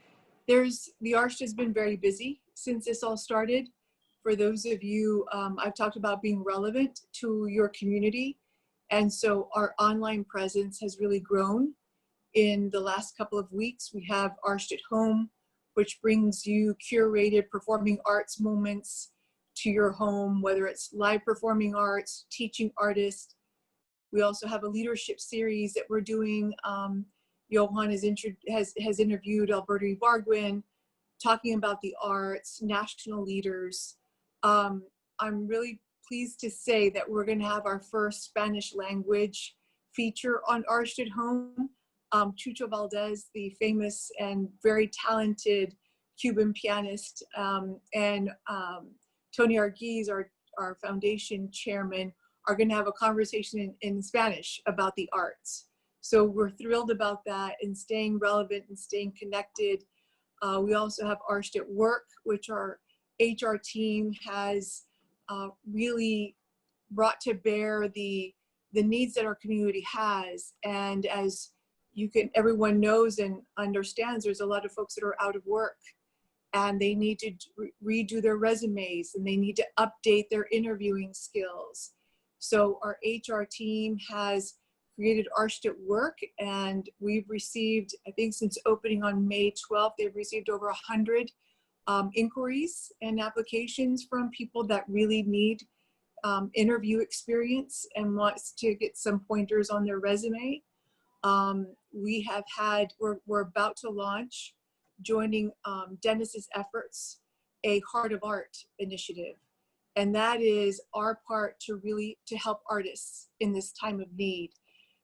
B: the Arsht has been very busy since this all started. For those of you, I've talked about being relevant to your community. And so our online presence has really grown in the last couple of weeks. We have Arsht at Home, which brings you curated performing arts moments to your home, whether it's live performing arts, teaching artists. We also have a leadership series that we're doing. Johan has interviewed Alberto Ibargüen, talking about the arts, national leaders. I'm really pleased to say that we're going to have our first Spanish language feature on Arsht at Home. Chucho Valdez, the famous and very talented Cuban pianist, and Tony Arguiz, our foundation chairman, are going to have a conversation in Spanish about the arts. So we're thrilled about that and staying relevant and staying connected. We also have Arsht at Work, which our HR team has really brought to bear the needs that our community has. And as everyone knows and understands, there's a lot of folks that are out of work and they need to redo their resumes and they need to update their interviewing skills. So our HR team has created Arsht at Work, and we've received, I think since opening on May 12th, they've received over 100 inquiries and applications from people that really need interview experience and wants to get some pointers on their resume. We're about to launch, joining Dennis's efforts, a Heart of Art initiative. And that is our part to help artists in this time of need.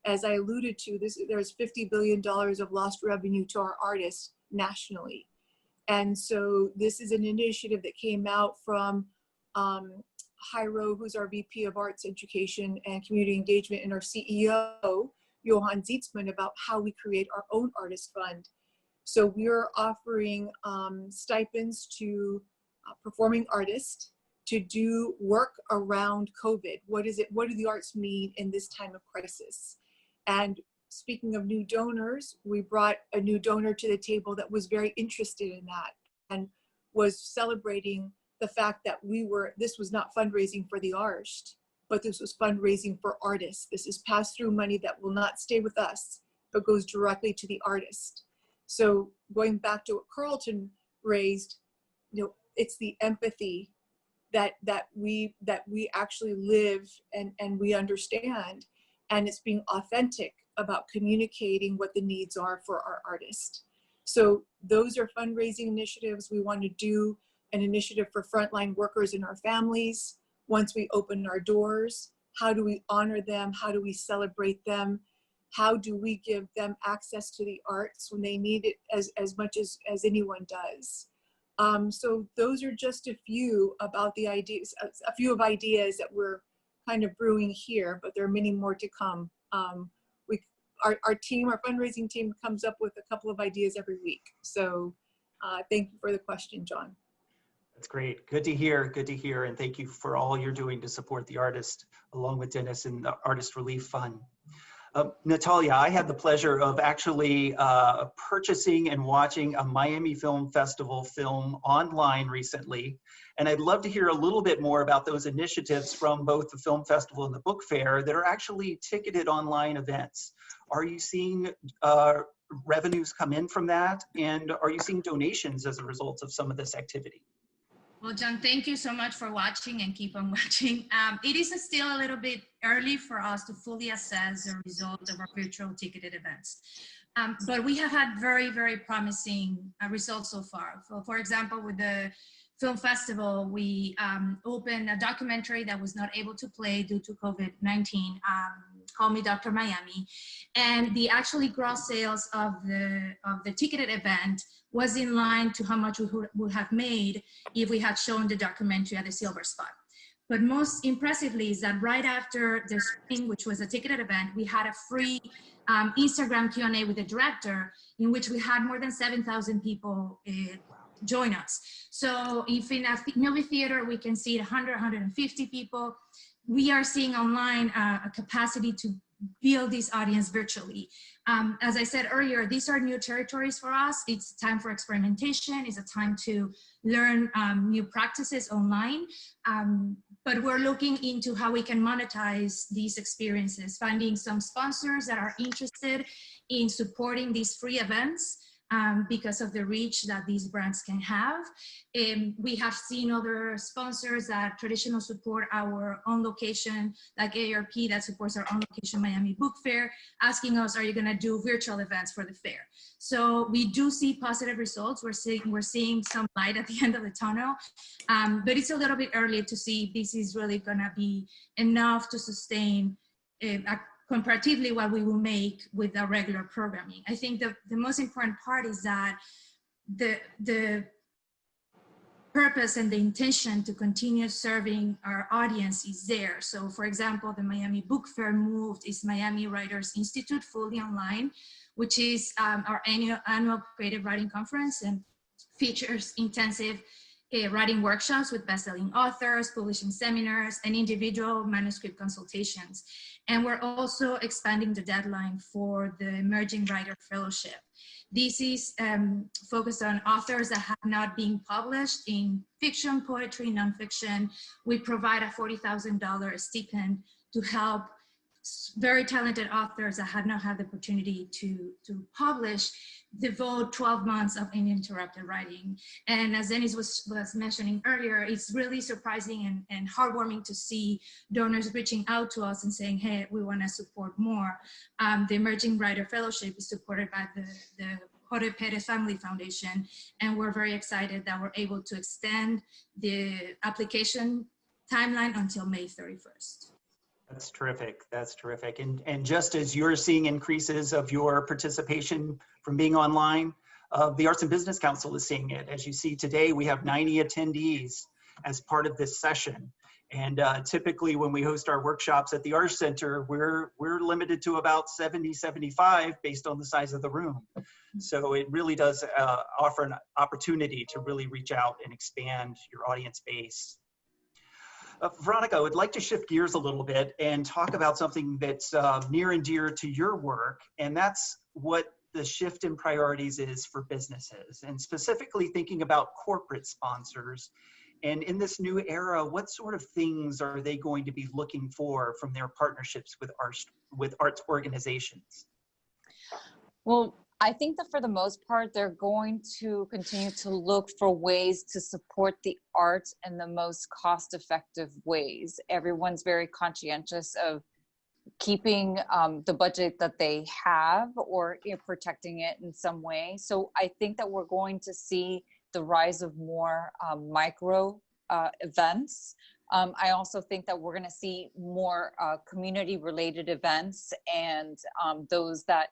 B: As I alluded to, there's $50 billion of lost revenue to our artists nationally. And so this is an initiative that came out from Jairo, who's our VP of Arts Education and Community Engagement, and our CEO, Johan Zietzman, about how we create our own artist fund. So we're offering stipends to performing artists to do work around COVID. What do the arts need in this time of crisis? And speaking of new donors, we brought a new donor to the table that was very interested in that and was celebrating the fact that this was not fundraising for the Arsht, but this was fundraising for artists. This is pass-through money that will not stay with us, but goes directly to the artist. So going back to what Carlton raised, it's the empathy that we actually live and we understand, and it's being authentic about communicating what the needs are for our artists. So those are fundraising initiatives. We want to do an initiative for frontline workers and our families. Once we open our doors, how do we honor them? How do we celebrate them? How do we give them access to the arts when they need it as much as anyone does? So those are just a few about the ideas, a few of ideas that we're kind of brewing here, but there are many more to come. Our fundraising team comes up with a couple of ideas every week. So thank you for the question, John.
A: That's great. Good to hear. Good to hear. And thank you for all you're doing to support the artist, along with Dennis and the Artist Relief Fund. Natalia, I had the pleasure of actually purchasing and watching a Miami Film Festival film online recently. And I'd love to hear a little bit more about those initiatives from both the film festival and the book fair that are actually ticketed online events. Are you seeing revenues come in from that? And are you seeing donations as a result of some of this activity?
C: Well, John, thank you so much for watching and keep on watching. It is still a little bit early for us to fully assess the result of our virtual ticketed events. But we have had very, very promising results so far. For example, with the film festival, we opened a documentary that was not able to play due to COVID-19, Call Me Dr. Miami. And the actually gross sales of the ticketed event was in line to how much we would have made if we had shown the documentary at the Silver Spot. But most impressively is that right after the screening, which was a ticketed event, we had a free Instagram Q&A with the director, in which we had more than 7,000 people join us. So if in a movie theater, we can see 100, 150 people, we are seeing online a capacity to build this audience virtually. As I said earlier, these are new territories for us. It's time for experimentation. It's a time to learn new practices online. But we're looking into how we can monetize these experiences, finding some sponsors that are interested in supporting these free events because of the reach that these brands can have. We have seen other sponsors that traditionally support our own location, like AARP that supports our own location Miami Book Fair, asking us, are you gonna do virtual events for the fair? So we do see positive results. We're seeing some light at the end of the tunnel, but it's a little bit early to see if this is really gonna be enough to sustain comparatively what we will make with our regular programming. I think the most important part is that the purpose and the intention to continue serving our audience is there. So for example, the Miami Book Fair moved its Miami Writers Institute fully online, which is our annual creative writing conference and features intensive writing workshops with best-selling authors, publishing seminars, and individual manuscript consultations. And we're also expanding the deadline for the Emerging Writer Fellowship. This is focused on authors that have not been published in fiction, poetry, nonfiction. We provide a $40,000 stipend to help very talented authors that had not had the opportunity to publish devote 12 months of uninterrupted writing. And as Dennis was mentioning earlier, it's really surprising and heartwarming to see donors reaching out to us and saying, hey, we want to support more. The Emerging Writer Fellowship is supported by the Jorge Perez Family Foundation, and we're very excited that we're able to extend the application timeline until May 31st.
A: That's terrific. That's terrific. And just as you're seeing increases of your participation from being online, the Arts and Business Council is seeing it. As you see today, we have 90 attendees as part of this session. And typically when we host our workshops at the Arsht Center, we're limited to about 70, 75 based on the size of the room. So it really does offer an opportunity to really reach out and expand your audience base. Veronica, I would like to shift gears a little bit and talk about something that's near and dear to your work, and that's what the shift in priorities is for businesses, and specifically thinking about corporate sponsors. And in this new era, what sort of things are they going to be looking for from their partnerships with arts organizations?
D: Well, I think that for the most part, they're going to continue to look for ways to support the arts in the most cost-effective ways. Everyone's very conscientious of keeping the budget that they have, or protecting it in some way. So I think that we're going to see the rise of more micro events. I also think that we're going to see more community-related events, and those that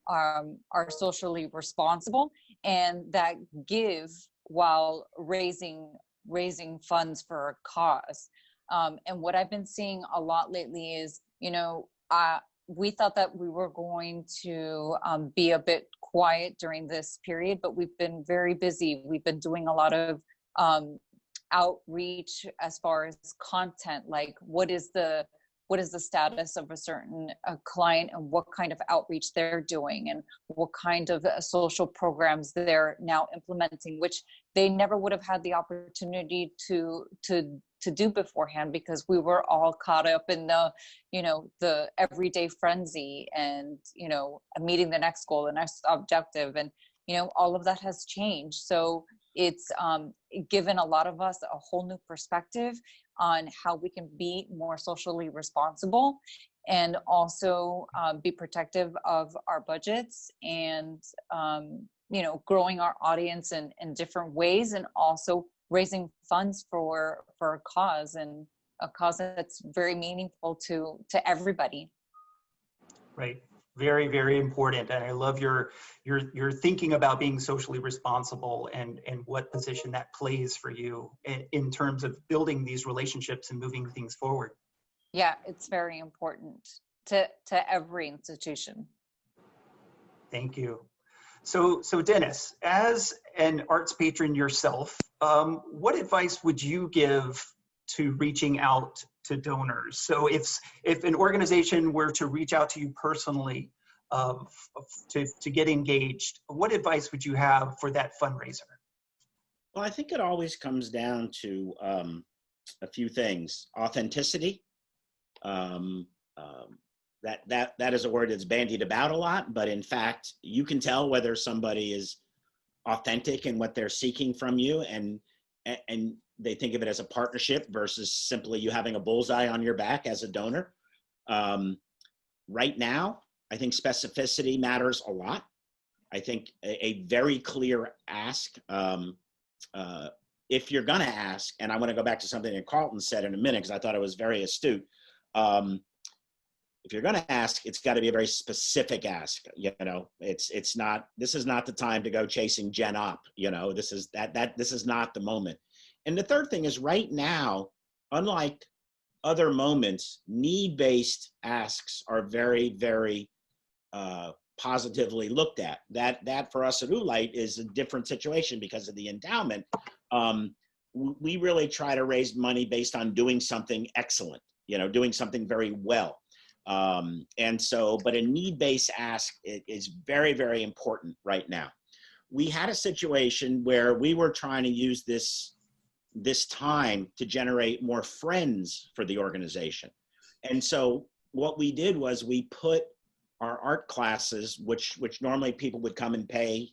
D: are socially responsible and that give while raising funds for a cause. And what I've been seeing a lot lately is, we thought that we were going to be a bit quiet during this period, but we've been very busy. We've been doing a lot of outreach as far as content, like what is the status of a certain client and what kind of outreach they're doing and what kind of social programs they're now implementing, which they never would have had the opportunity to do beforehand, because we were all caught up in the everyday frenzy and, meeting the next goal, the next objective. And, all of that has changed. So it's given a lot of us a whole new perspective on how we can be more socially responsible and also be protective of our budgets and, growing our audience in different ways, and also raising funds for a cause, and a cause that's very meaningful to everybody. Right.
A: Very, very important. And I love your thinking about being socially responsible and what position that plays for you in terms of building these relationships and moving things forward.
D: Yeah, it's very important to every institution.
A: Thank you. So Dennis, as an arts patron yourself, what advice would you give to reaching out to donors? So if an organization were to reach out to you personally to get engaged, what advice would you have for that fundraiser?
E: Well, I think it always comes down to a few things. Authenticity. That is a word that's bandied about a lot, but in fact, you can tell whether somebody is authentic in what they're seeking from you, and they think of it as a partnership versus simply you having a bullseye on your back as a donor. Right now, I think specificity matters a lot. I think a very clear ask, if you're gonna ask, and I wanna go back to something that Carlton said in a minute, because I thought it was very astute. If you're gonna ask, it's gotta be a very specific ask. This is not the time to go chasing Gen Op, this is not the moment. And the third thing is, right now, unlike other moments, need-based asks are very, very positively looked at. That for us at Oolite is a different situation because of the endowment. We really try to raise money based on doing something excellent, doing something very well. But a need-based ask is very, very important right now. We had a situation where we were trying to use this time to generate more friends for the organization. And so what we did was we put our art classes, which normally people would come and pay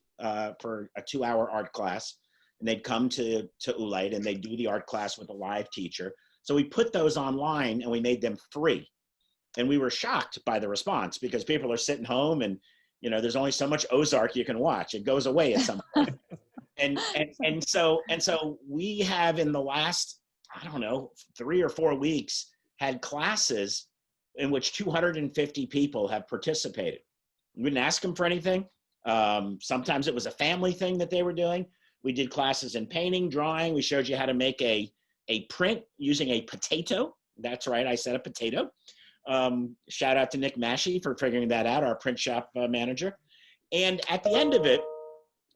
E: for a 2-hour art class, and they'd come to Oolite and they'd do the art class with a live teacher. So we put those online and we made them free. And we were shocked by the response because people are sitting home and, you know, there's only so much Ozark you can watch. It goes away at some point. And so we have in the last, I don't know, 3 or 4 weeks had classes in which 250 people have participated. We didn't ask them for anything. Sometimes it was a family thing that they were doing. We did classes in painting, drawing. We showed you how to make a print using a potato. That's right, I said a potato. Shout out to Nick Massey for figuring that out, our print shop manager. And at the end of it,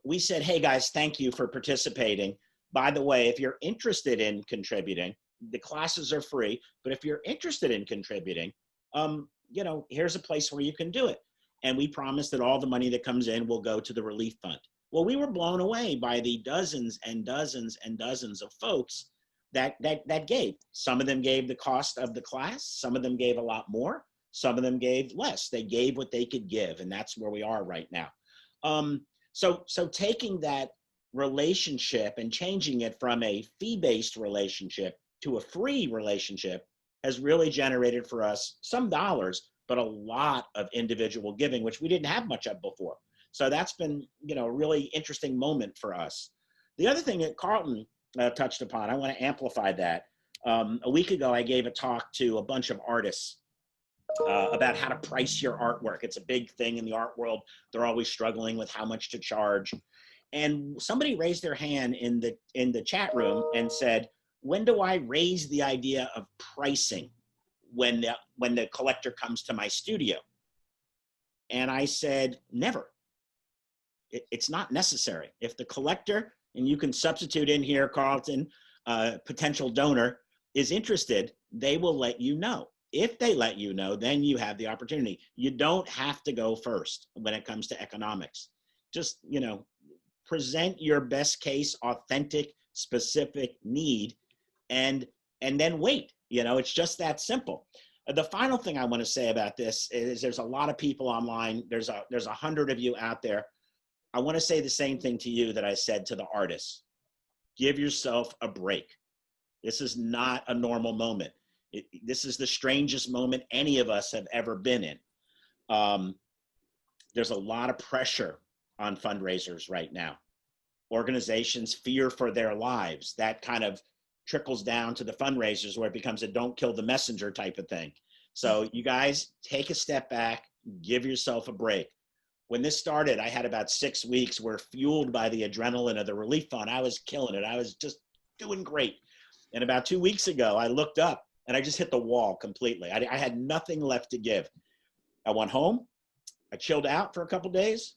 E: we said, hey guys, thank you for participating. By the way, if you're interested in contributing, the classes are free, but if you're interested in contributing, you know, here's a place where you can do it. And we promise that all the money that comes in will go to the relief fund. Well, we were blown away by the dozens and dozens and dozens of folks that gave. Some of them gave the cost of the class. Some of them gave a lot more. Some of them gave less. They gave what they could give, and that's where we are right now. So taking that relationship and changing it from a fee-based relationship to a free relationship has really generated for us some dollars, but a lot of individual giving, which we didn't have much of before. So that's been, you know, a really interesting moment for us. The other thing that Carlton touched upon, I want to amplify that. A week ago, I gave a talk to a bunch of artists about how to price your artwork. It's a big thing in the art world. They're always struggling with how much to charge. And somebody raised their hand in the chat room and said, when do I raise the idea of pricing when the collector comes to my studio? And I said, never. It's not necessary. If the collector, and you can substitute in here, Carlton, potential donor, is interested, they will let you know. If they let you know, then you have the opportunity. You don't have to go first when it comes to economics. Just, you know, present your best case, authentic, specific need, and then wait. You know, it's just that simple. The final thing I want to say about this is there's a lot of people online. There's 100 of you out there. I want to say the same thing to you that I said to the artists. Give yourself a break. This is not a normal moment. This is the strangest moment any of us have ever been in. There's a lot of pressure on fundraisers right now. Organizations fear for their lives. That kind of trickles down to the fundraisers where it becomes a don't kill the messenger type of thing. So you guys take a step back, give yourself a break. When this started, I had about 6 weeks where, fueled by the adrenaline of the relief fund, I was killing it. I was just doing great. And about 2 weeks ago, I looked up and I just hit the wall completely. I had nothing left to give. I went home, I chilled out for a couple days,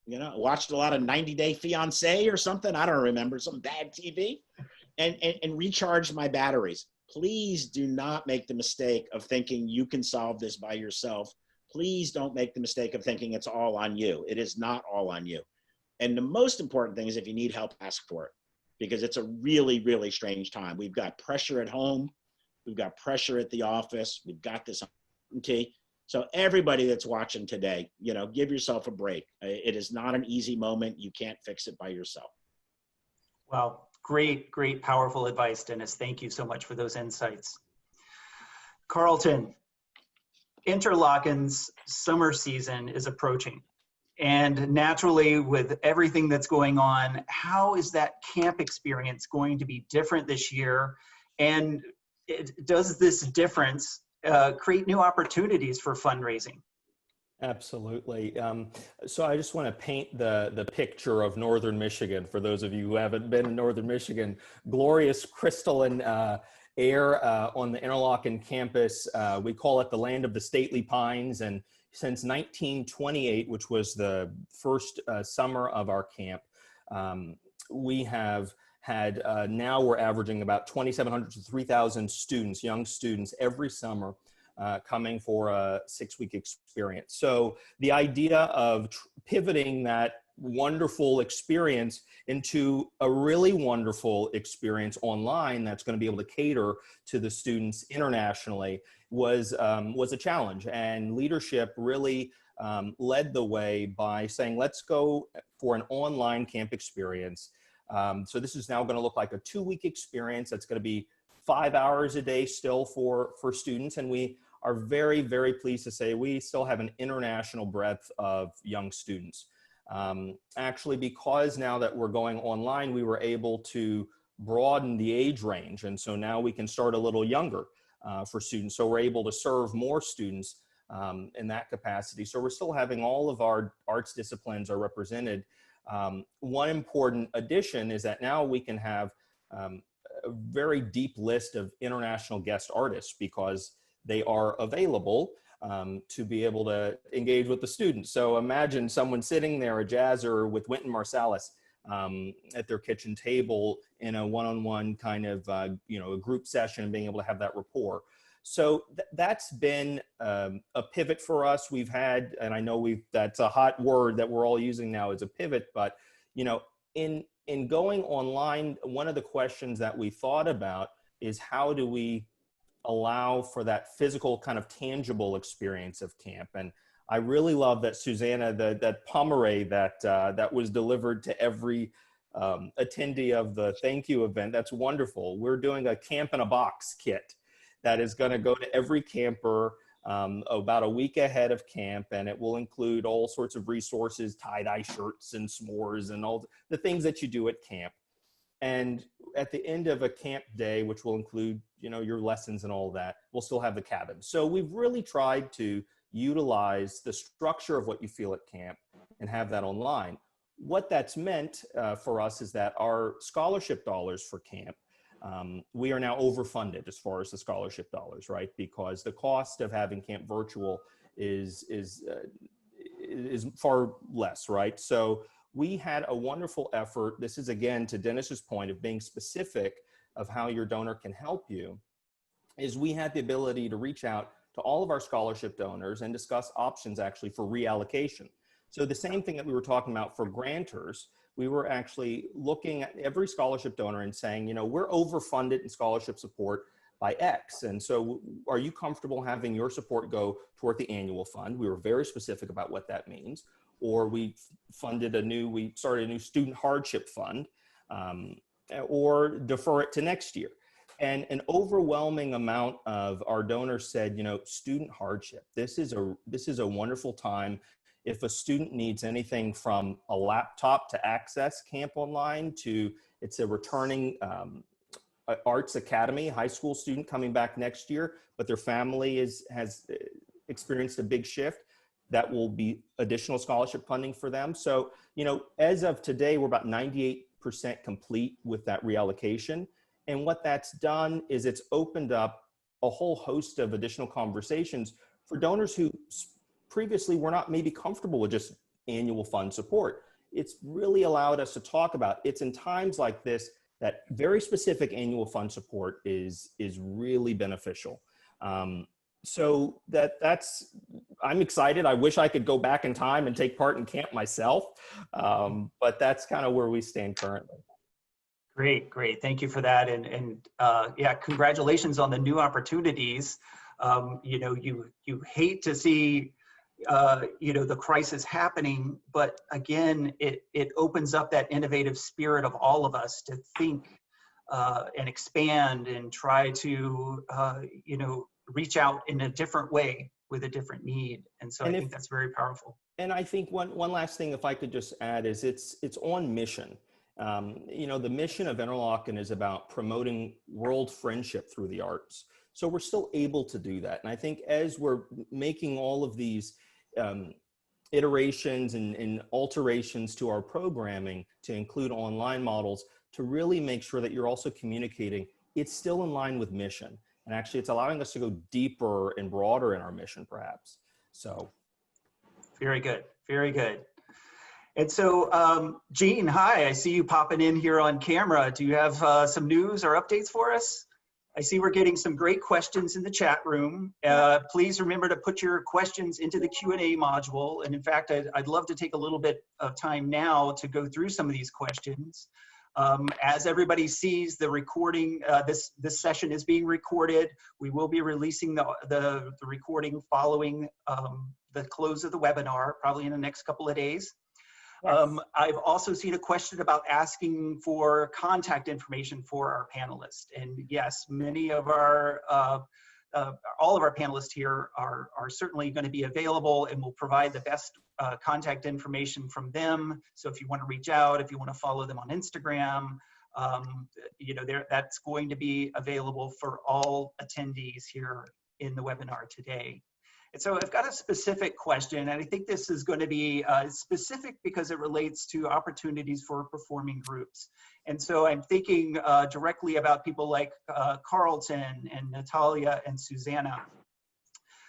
E: you know, watched a lot of 90 Day Fiancé or something. I don't remember, some bad TV, and recharged my batteries. Please do not make the mistake of thinking you can solve this by yourself. Please don't make the mistake of thinking it's all on you. It is not all on you. And the most important thing is, if you need help, ask for it, because it's a really, really strange time. We've got pressure at home. We've got pressure at the office. We've got this uncertainty. So everybody that's watching today, you know, give yourself a break. It is not an easy moment. You can't fix it by yourself.
A: Well, great, powerful advice, Dennis. Thank you so much for those insights. Carlton, Interlochen's summer season is approaching. And naturally, with everything that's going on, how is that camp experience going to be different this year? And does this difference create new opportunities for fundraising?
F: Absolutely. So I just want to paint the picture of Northern Michigan. For those of you who haven't been in Northern Michigan, glorious crystalline air on the Interlochen campus. We call it the land of the stately pines. And since 1928, which was the first summer of our camp, we have had, now we're averaging about 2,700 to 3,000 students, young students, every summer coming for a 6-week experience. So the idea of pivoting that wonderful experience into a really wonderful experience online that's going to be able to cater to the students internationally was a challenge. And leadership really led the way by saying, let's go for an online camp experience. So this is now going to look like a 2-week experience that's going to be 5 hours a day still for students. And we are very, very pleased to say we still have an international breadth of young students. Actually, because now that we're going online, we were able to broaden the age range. And so now we can start a little younger for students. So we're able to serve more students in that capacity. So we're still having all of our arts disciplines are represented. One important addition is that now we can have a very deep list of international guest artists because they are available to be able to engage with the students. So imagine someone sitting there, a jazzer with Wynton Marsalis at their kitchen table in a one-on-one kind of, a group session and being able to have that rapport. So that's been a pivot for us. We've had, and I know that's a hot word that we're all using now is a pivot, but, in going online, one of the questions that we thought about is how do we allow for that physical kind of tangible experience of camp. And I really love that Suzanna, that pommery that was delivered to every attendee of the thank you event. That's wonderful. We're doing a camp in a box kit that is going to go to every camper about a week ahead of camp, and it will include all sorts of resources, tie-dye shirts and s'mores and all the things that you do at camp. And at the end of a camp day, which will include, your lessons and all that, we'll still have the cabin. So we've really tried to utilize the structure of what you feel at camp and have that online. What that's meant for us is that our scholarship dollars for camp, we are now overfunded as far as the scholarship dollars, right? Because the cost of having camp virtual is far less, right? So we had a wonderful effort. This is, again, to Dennis's point of being specific of how your donor can help you, is we had the ability to reach out to all of our scholarship donors and discuss options actually for reallocation. So the same thing that we were talking about for grantors, we were actually looking at every scholarship donor and saying, we're overfunded in scholarship support by X. And so are you comfortable having your support go toward the annual fund? We were very specific about what that means. Or we started a new student hardship fund, or defer it to next year. And an overwhelming amount of our donors said, student hardship, this is a wonderful time. If a student needs anything from a laptop to access camp online to, it's a returning arts academy, high school student coming back next year, but their family has experienced a big shift, that will be additional scholarship funding for them. So, as of today, we're about 98% complete with that reallocation. And what that's done is it's opened up a whole host of additional conversations for donors who previously were not maybe comfortable with just annual fund support. It's really allowed us to talk about, it's in times like this that very specific annual fund support is really beneficial. So I'm excited. I wish I could go back in time and take part in camp myself, but that's kind of where we stand currently.
A: Great. Thank you for that. And yeah, congratulations on the new opportunities. You hate to see, the crisis happening, but again, it opens up that innovative spirit of all of us to think and expand and try to, reach out in a different way with a different need. And so I think that's very powerful.
F: And I think one last thing, if I could just add, is it's on mission. The mission of Interlochen is about promoting world friendship through the arts. So we're still able to do that. And I think as we're making all of these iterations and alterations to our programming to include online models, to really make sure that you're also communicating, it's still in line with mission. And actually, it's allowing us to go deeper and broader in our mission, perhaps. So,
A: very good. And so, Jean, hi, I see you popping in here on camera. Do you have some news or updates for us? I see we're getting some great questions in the chat room. Please remember to put your questions into the Q&A module. And in fact, I'd love to take a little bit of time now to go through some of these questions. As everybody sees, the recording, this session is being recorded. We will be releasing the recording following the close of the webinar, probably in the next couple of days. Yes. I've also seen a question about asking for contact information for our panelists. And yes, many of our, all of our panelists here are certainly going to be available, and will provide the best contact information from them. So if you want to reach out, if you want to follow them on Instagram, you know, that's going to be available for all attendees here in the webinar today. And so I've got a specific question, and I think this is going to be specific because it relates to opportunities for performing groups. And so I'm thinking directly about people like Carlton and Natalia and Suzanna.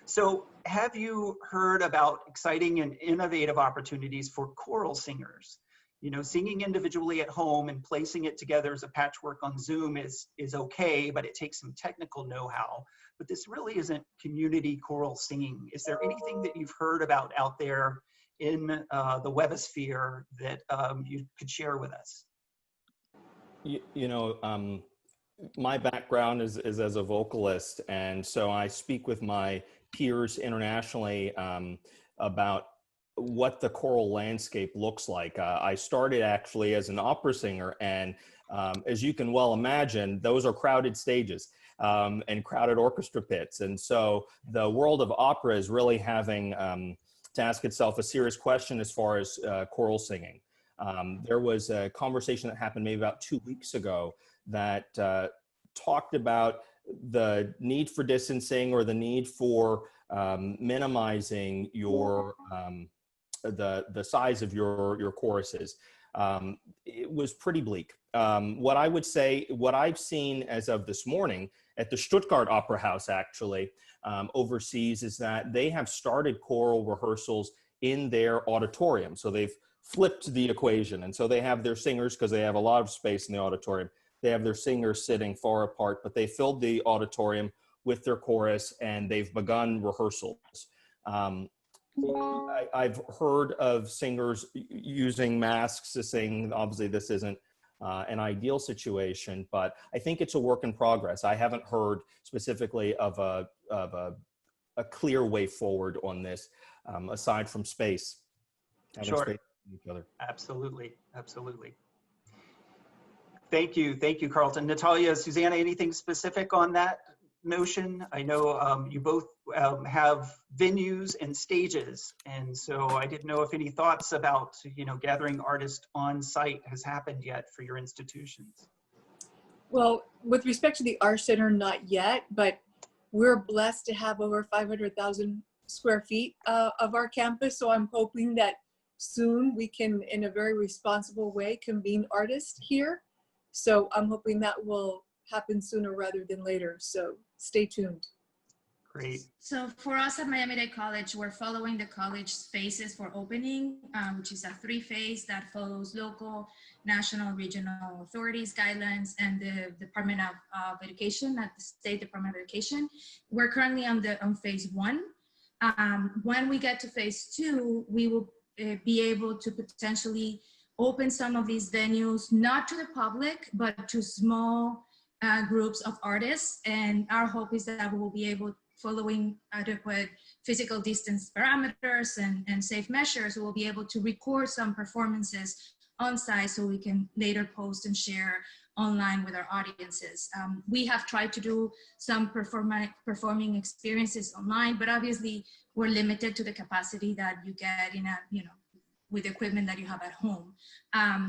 A: So have you heard about exciting and innovative opportunities for choral singers? You know, singing individually at home and placing it together as a patchwork on Zoom is okay, but it takes some technical know-how. But this really isn't community choral singing. Is there anything that you've heard about out there in the webosphere that you could share with us?
F: You know, my background is as a vocalist, and so I speak with my peers internationally about what the choral landscape looks like. I started actually as an opera singer, and as you can well imagine, those are crowded stages and crowded orchestra pits. And so the world of opera is really having to ask itself a serious question as far as choral singing. There was a conversation that happened maybe about 2 weeks ago that talked about the need for distancing, or the need for minimizing your the size of your choruses. It was pretty bleak. What I would say, what I've seen as of this morning at the Stuttgart Opera House, actually, overseas, is that they have started choral rehearsals in their auditorium. So they've flipped the equation. And so they have their singers, because they have a lot of space in the auditorium, they have their singers sitting far apart, but they filled the auditorium with their chorus, and they've begun rehearsals. I've heard of singers using masks to sing. Obviously, this isn't an ideal situation, but I think it's a work in progress. I haven't heard specifically of a clear way forward on this, aside from space.
A: Sure.
F: Space with each other.
A: Absolutely, absolutely. Thank you, Carlton. Natalia, Suzanna, anything specific on that notion? I know you both have venues and stages, and so I didn't know if any thoughts about, you know, gathering artists on site has happened yet for your institutions.
B: Well, with respect to the Arsht Center, not yet, but we're blessed to have over 500,000 square feet of our campus, so I'm hoping that soon we can, in a very responsible way, convene artists here. So I'm hoping that will happen sooner rather than later. So stay tuned.
A: Great.
C: So for us at Miami-Dade College, we're following the college phases for opening, which is a 3-phase that follows local, national, regional authorities guidelines, and the Department of Education at the State Department of Education. We're currently on phase 1. When we get to phase 2, we will be able to potentially open some of these venues, not to the public, but to small groups of artists. And our hope is that we will be able, following adequate physical distance parameters and safe measures, we will be able to record some performances on site so we can later post and share online with our audiences. We have tried to do some performing experiences online, but obviously we're limited to the capacity that you get in a, you know, with equipment that you have at home.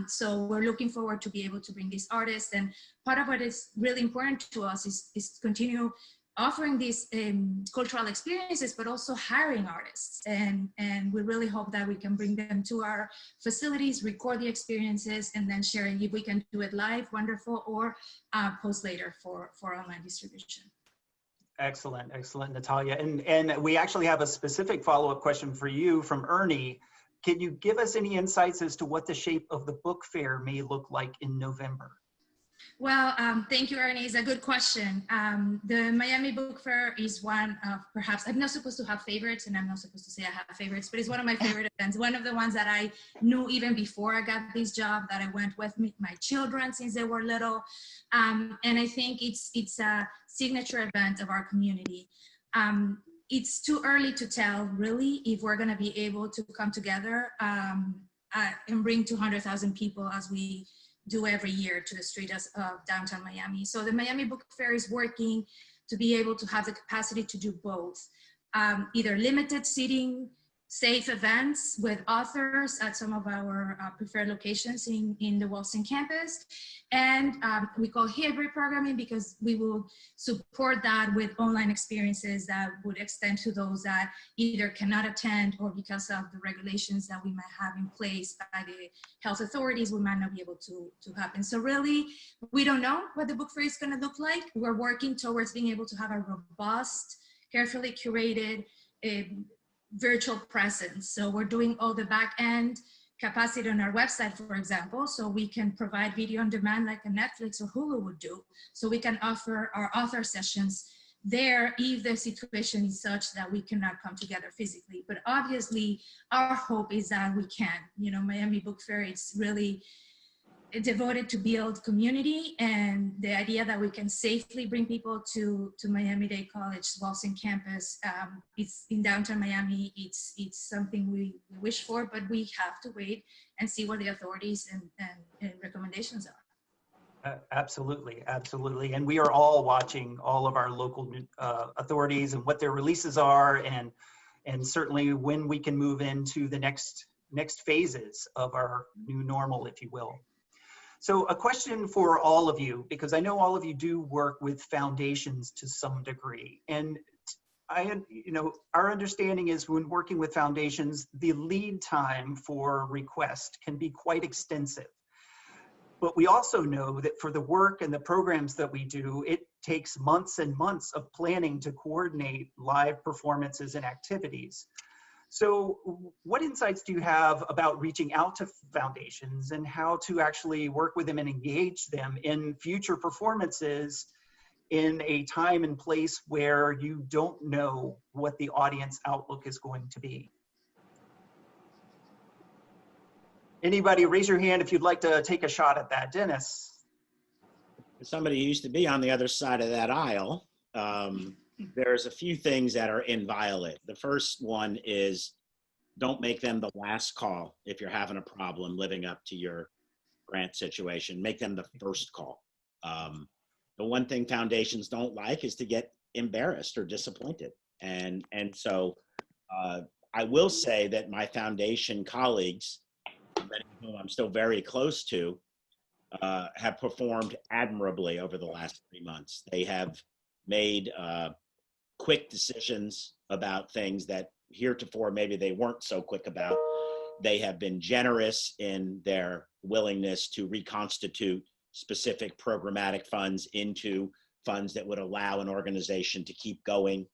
C: So we're looking forward to be able to bring these artists, and part of what is really important to us is continue offering these cultural experiences, but also hiring artists. And we really hope that we can bring them to our facilities, record the experiences, and then share it. If we can do it live, wonderful, or post later for online distribution.
A: Excellent, excellent, Natalia. And we actually have a specific follow-up question for you from Ernie. Can you give us any insights as to what the shape of the book fair may look like in November?
C: Well, thank you, Ernie. It's a good question. The Miami Book Fair is one of perhaps, I'm not supposed to have favorites and I'm not supposed to say I have favorites, but it's one of my favorite events. One of the ones that I knew even before I got this job, that I went with my children since they were little. And I think it's a signature event of our community. It's too early to tell really if we're gonna be able to come together and bring 200,000 people as we do every year to the streets of downtown Miami. So the Miami Book Fair is working to be able to have the capacity to do both. Either limited seating, safe events with authors at some of our preferred locations in the Wolfson campus. And we call hybrid programming because we will support that with online experiences that would extend to those that either cannot attend or because of the regulations that we might have in place by the health authorities, we might not be able to happen. So really, we don't know what the book fair is gonna look like. We're working towards being able to have a robust, carefully curated, virtual presence. So we're doing all the back end capacity on our website, for example, so we can provide video on demand like a Netflix or Hulu would do. So we can offer our author sessions there if the situation is such that we cannot come together physically. But obviously our hope is that we can. You know, Miami Book Fair, it's really devoted to build community, and the idea that we can safely bring people to Miami-Dade College, Wolfson campus. It's in downtown Miami. It's something we wish for, but we have to wait and see what the authorities and recommendations are.
A: Absolutely, absolutely. And we are all watching all of our local authorities and what their releases are, and certainly when we can move into the next phases of our new normal, if you will. So a question for all of you, because I know all of you do work with foundations to some degree. And our understanding is when working with foundations, the lead time for request can be quite extensive. But we also know that for the work and the programs that we do, it takes months and months of planning to coordinate live performances and activities. So what insights do you have about reaching out to foundations and how to actually work with them and engage them in future performances in a time and place where you don't know what the audience outlook is going to be? Anybody raise your hand if you'd like to take a shot at that. Dennis.
E: As somebody who used to be on the other side of that aisle, there's a few things that are inviolate. The first one is don't make them the last call if you're having a problem living up to your grant situation. Make them the first call. The one thing foundations don't like is to get embarrassed or disappointed. And so I will say that my foundation colleagues, many of whom I'm still very close to, have performed admirably over the last 3 months. They have made quick decisions about things that heretofore maybe they weren't so quick about. They have been generous in their willingness to reconstitute specific programmatic funds into funds that would allow an organization to keep going.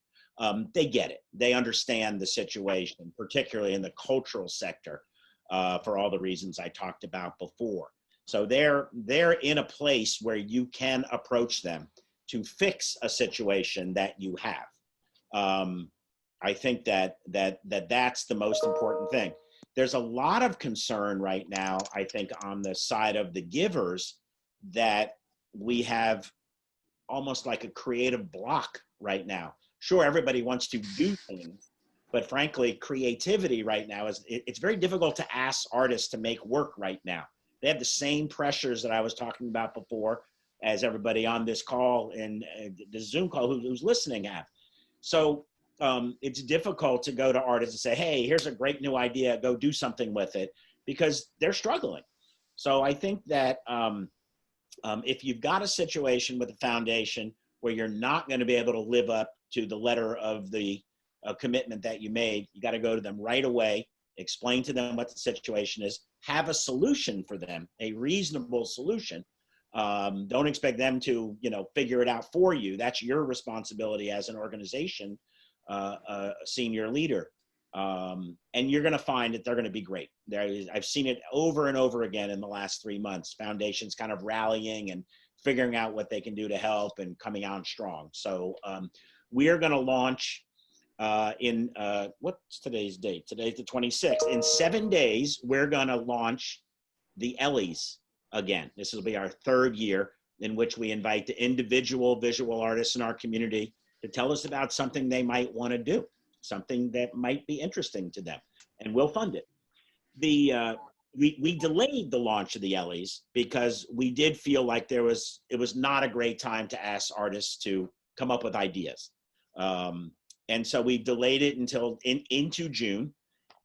E: They get it. They understand the situation, particularly in the cultural sector, for all the reasons I talked about before. So they're in a place where you can approach them to fix a situation that you have. I think that's the most important thing. There's a lot of concern right now, I think, on the side of the givers that we have almost like a creative block right now. Sure, everybody wants to do things, but frankly, creativity right now it's very difficult to ask artists to make work right now. They have the same pressures that I was talking about before as everybody on this call and the Zoom call who's listening have. So it's difficult to go to artists and say, hey, here's a great new idea, go do something with it, because they're struggling. So I think that if you've got a situation with a foundation where you're not going to be able to live up to the letter of the commitment that you made, you got to go to them right away, explain to them what the situation is, have a solution for them, a reasonable solution. Don't expect them to, figure it out for you. That's your responsibility as an organization, senior leader. And you're going to find that they're going to be great. I've seen it over and over again in the last 3 months, foundations kind of rallying and figuring out what they can do to help and coming on strong. So we are going to launch what's today's date? Today's the 26th. In 7 days, we're going to launch the Ellie's again. This will be our 3rd year in which we invite the individual visual artists in our community to tell us about something they might want to do, something that might be interesting to them, and we'll fund it. We delayed the launch of the Ellie's because we did feel like it was not a great time to ask artists to come up with ideas. And so we delayed it until into June,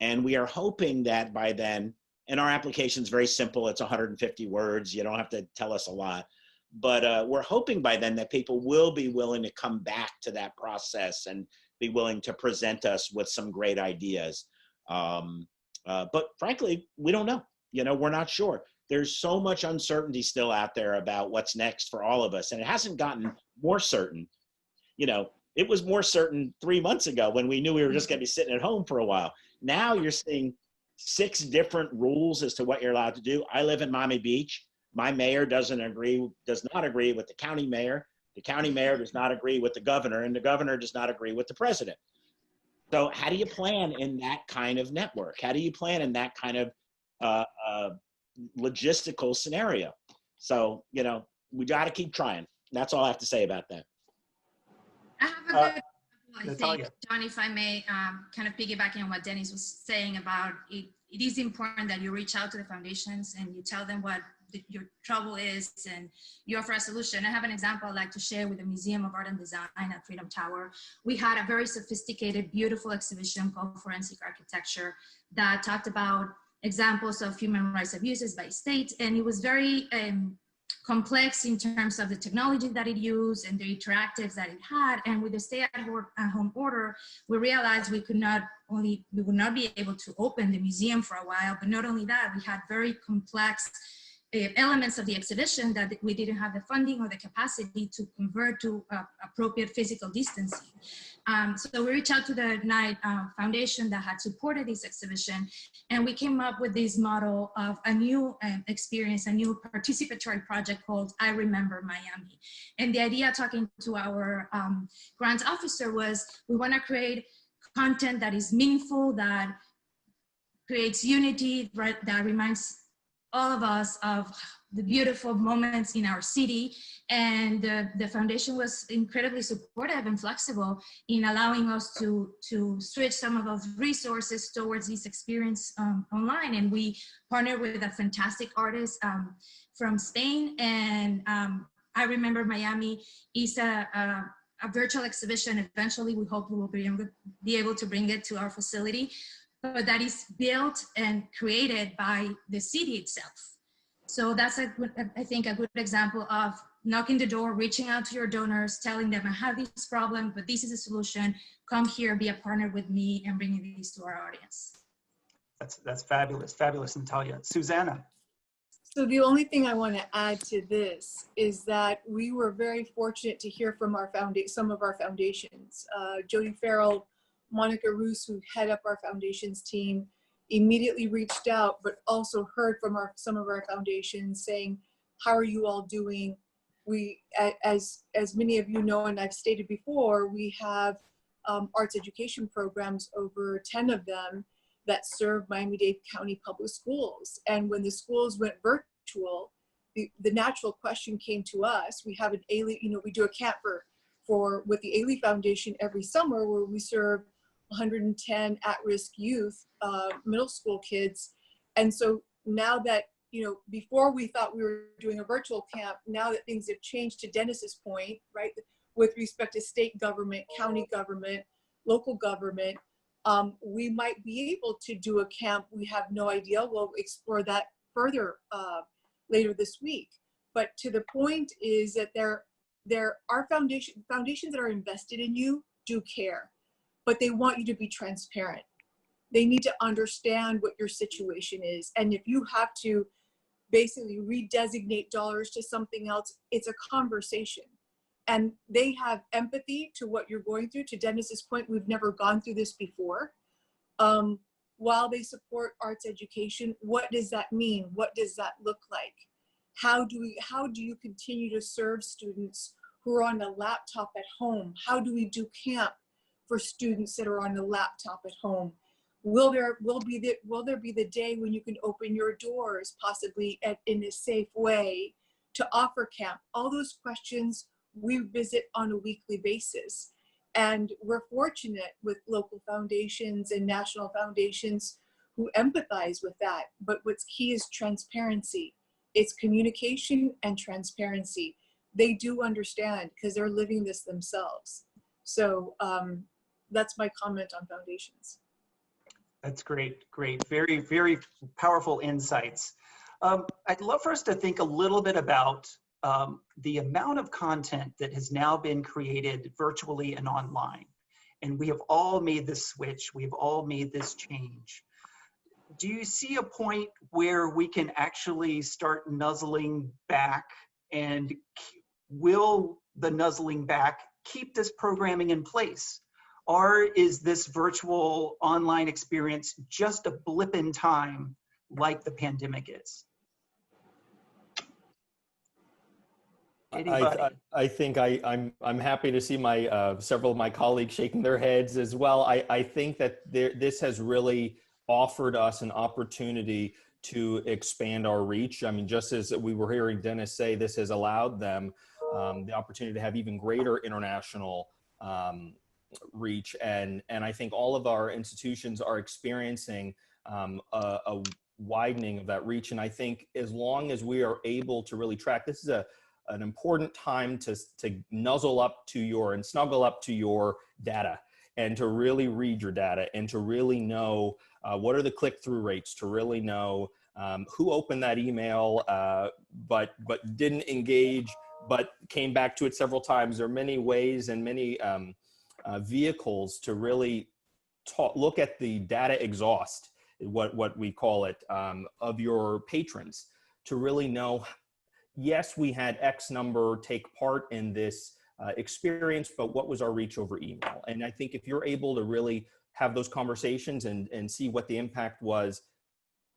E: and we are hoping that by then, and our application is very simple, it's 150 words, you don't have to tell us a lot, but we're hoping by then that people will be willing to come back to that process and be willing to present us with some great ideas. But frankly, we don't know. We're not sure. There's so much uncertainty still out there about what's next for all of us, and it hasn't gotten more certain. It was more certain 3 months ago when we knew we were just going to be sitting at home for a while. Now you're seeing 6 different rules as to what you're allowed to do. I live in Miami Beach. My mayor does not agree with the county mayor. The county mayor does not agree with the governor, and the governor does not agree with the president. So how do you plan in that kind of network? How do you plan in that kind of logistical scenario? So, we got to keep trying. That's all I have to say about that.
C: I have a good, I
A: Natalia.
C: think, John, if I may, kind of piggybacking on what Dennis was saying about it, it is important that you reach out to the foundations and you tell them what your trouble is and you offer a solution. I have an example I'd like to share with the Museum of Art and Design at Freedom Tower. We had a very sophisticated, beautiful exhibition called Forensic Architecture that talked about examples of human rights abuses by states, and it was very complex in terms of the technology that it used and the interactives that it had. And with the stay-at-home order, we realized we would not be able to open the museum for a while. But not only that, we had very complex elements of the exhibition that we didn't have the funding or the capacity to convert to appropriate physical distancing. So we reached out to the Knight Foundation that had supported this exhibition, and we came up with this model of a new experience, a new participatory project called I Remember Miami. And the idea, talking to our grants officer, was we want to create content that is meaningful, that creates unity, right, that reminds all of us of the beautiful moments in our city. And the foundation was incredibly supportive and flexible in allowing us to switch some of those resources towards this experience online. And we partnered with a fantastic artist from Spain. And I Remember Miami is a virtual exhibition. Eventually, we hope we will be able to bring it to our facility, but that is built and created by the city itself. So that's I think a good example of knocking the door, reaching out to your donors, telling them I have this problem, but this is a solution. Come here, be a partner with me, and bringing these to our audience.
A: That's fabulous, fabulous, Natalia. Suzanna.
B: So the only thing I want to add to this is that we were very fortunate to hear from some of our foundations. Jody Farrell, Monica Roos, who head up our foundations team, immediately reached out, but also heard from some of our foundations saying, how are you all doing? We, as many of you know, and I've stated before, we have arts education programs, over 10 of them, that serve Miami-Dade County Public Schools. And when the schools went virtual, the natural question came to us. We have an Ailey, we do a camp with the Ailey Foundation every summer, where we serve 110 at-risk youth, middle school kids. And so now that, before we thought we were doing a virtual camp, now that things have changed, to Dennis's point, right, with respect to state government, county government, local government, we might be able to do a camp. We have no idea. We'll explore that further later this week. But to the point is that there are foundations that are invested in you do care, but they want you to be transparent. They need to understand what your situation is. And if you have to basically redesignate dollars to something else, it's a conversation. And they have empathy to what you're going through. To Dennis's point, we've never gone through this before. While they support arts education, what does that mean? What does that look like? How do you continue to serve students who are on a laptop at home? How do we do camp for students that are on a laptop at home? Will there be the day when you can open your doors, possibly in a safe way, to offer camp? All those questions we visit on a weekly basis. And we're fortunate with local foundations and national foundations who empathize with that. But what's key is transparency. It's communication and transparency. They do understand because they're living this themselves. So that's my comment on foundations.
A: That's great, great. Very, very powerful insights. I'd love for us to think a little bit about the amount of content that has now been created virtually and online. And we have all made this switch. We've all made this change. Do you see a point where we can actually start nuzzling back, and will the nuzzling back keep this programming in place? Or is this virtual online experience just a blip in time like the pandemic is?
F: I think I'm happy to see my several of my colleagues shaking their heads as well. I think that this has really offered us an opportunity to expand our reach. I mean, just as we were hearing Dennis say, this has allowed them the opportunity to have even greater international reach. And I think all of our institutions are experiencing a widening of that reach. And I think as long as we are able to really track, this is an important time to nuzzle up to your and snuggle up to your data, and to really read your data, and to really know what are the click-through rates, to really know who opened that email but didn't engage, but came back to it several times. There are many ways and many vehicles to really look at the data exhaust, what we call it, of your patrons, to really know, yes, we had X number take part in this experience, but what was our reach over email? And I think if you're able to really have those conversations and see what the impact was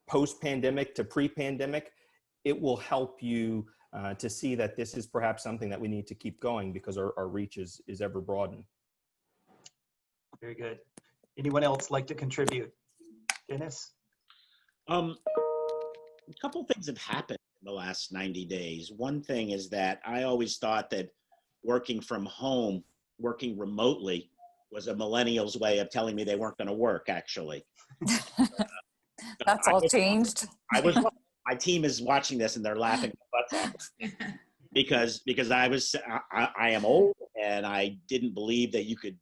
F: post-pandemic to pre-pandemic, it will help you to see that this is perhaps something that we need to keep going, because our reach is ever broadened.
A: Very good. Anyone else like to contribute? Dennis?
E: A couple things have happened in the last 90 days. One thing is that I always thought that working from home, working remotely, was a millennial's way of telling me they weren't going to work, actually.
D: That's all changed.
E: My team is watching this and they're laughing their butts off because I am old, and I didn't believe that you could,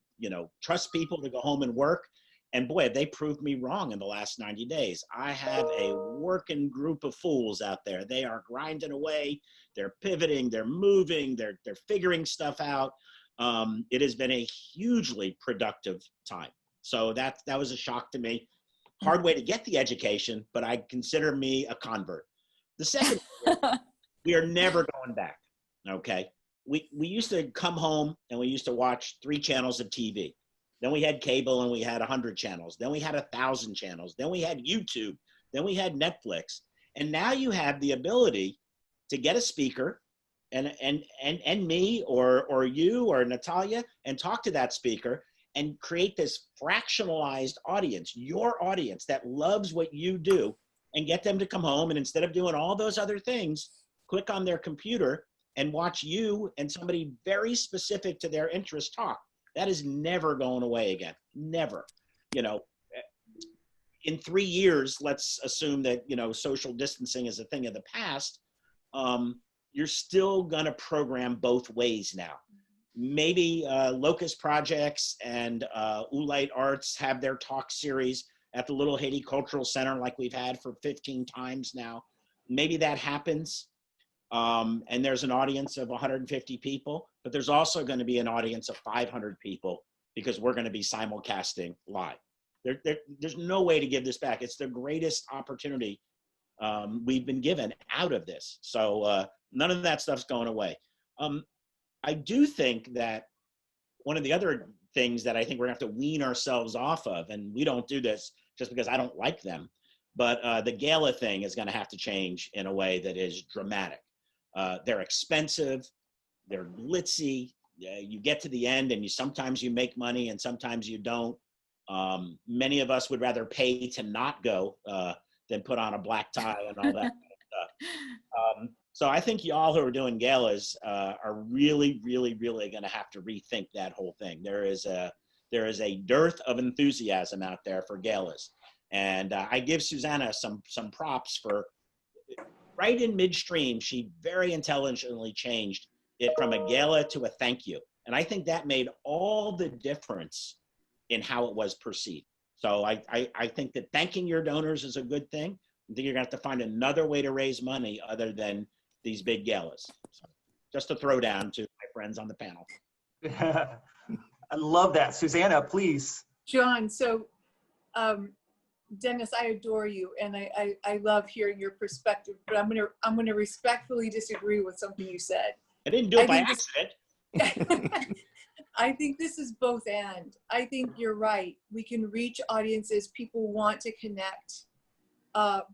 E: trust people to go home and work. And boy, they proved me wrong in the last 90 days. I have a working group of fools out there. They are grinding away. They're pivoting. They're moving. They're figuring stuff out. It has been a hugely productive time. So that was a shock to me. Hard way to get the education, but I consider me a convert. The second, we are never going back. Okay, we used to come home and we used to watch 3 channels of TV. Then we had cable and we had 100 channels. Then we had 1,000 channels. Then we had YouTube. Then we had Netflix. And now you have the ability to get a speaker and me or you or Natalia and talk to that speaker and create this fractionalized audience, your audience that loves what you do, and get them to come home, and instead of doing all those other things, click on their computer and watch you and somebody very specific to their interest talk. That is never going away again. Never. In 3 years, let's assume that, social distancing is a thing of the past. You're still going to program both ways now. Maybe Locust Projects and Oolite Arts have their talk series at the Little Haiti Cultural Center like we've had for 15 times now. Maybe that happens. And there's an audience of 150 people, but there's also going to be an audience of 500 people because we're going to be simulcasting live. There's no way to give this back. It's the greatest opportunity we've been given out of this. So none of that stuff's going away. I do think that one of the other things that I think we're going to have to wean ourselves off of, and we don't do this just because I don't like them, But the gala thing is going to have to change in a way that is dramatic. They're expensive, they're glitzy. You get to the end and sometimes you make money and sometimes you don't. Many of us would rather pay to not go than put on a black tie and all that stuff. So I think y'all who are doing galas are really, really, really going to have to rethink that whole thing. There is a dearth of enthusiasm out there for galas. And I give Suzanna some props for right in midstream. She very intelligently changed it from a gala to a thank you. And I think that made all the difference in how it was perceived. So I think that thanking your donors is a good thing. I think you're gonna have to find another way to raise money other than these big galas. So just a throwdown to my friends on the panel.
A: I love that. Suzanna, please.
B: John, so Dennis, I adore you, and I love hearing your perspective, but I'm gonna respectfully disagree with something you said.
E: I didn't do it by accident.
B: I think this is both and. I think you're right. We can reach audiences. People want to connect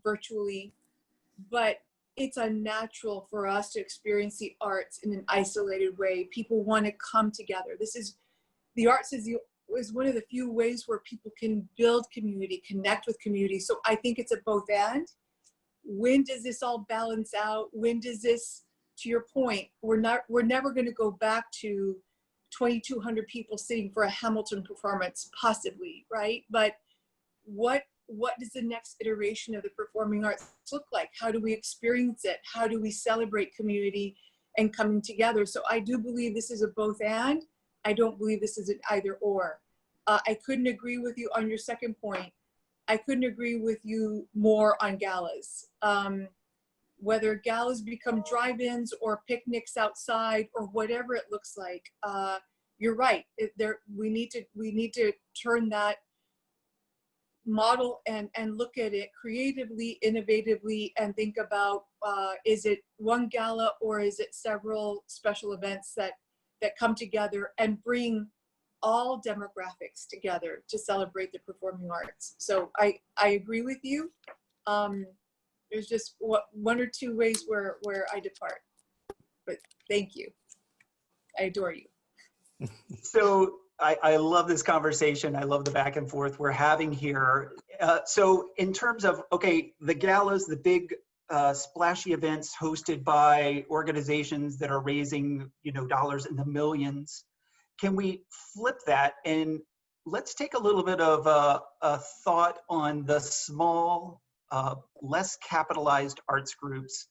B: virtually, but it's unnatural for us to experience the arts in an isolated way. People want to come together. The arts is one of the few ways where people can build community, connect with community. So I think it's a both and. When does this all balance out? When does this, to your point, we're never going to go back to 2,200 people sitting for a Hamilton performance, possibly, right? But what does the next iteration of the performing arts look like? How do we experience it? How do we celebrate community and coming together? So I do believe this is a both and. I don't believe this is an either or. I couldn't agree with you on your second point. I couldn't agree with you more on galas. Whether galas become drive-ins or picnics outside or whatever it looks like, you're right. We need to turn that model and look at it creatively, innovatively, and think about, is it one gala or is it several special events that come together and bring all demographics together to celebrate the performing arts. So I agree with you. There's just one or two ways where I depart, but thank you. I adore you.
A: So I love this conversation. I love the back and forth we're having here. So in terms of, okay, the galas, the big splashy events hosted by organizations that are raising, dollars in the millions, can we flip that and let's take a little bit of a thought on the small, less capitalized arts groups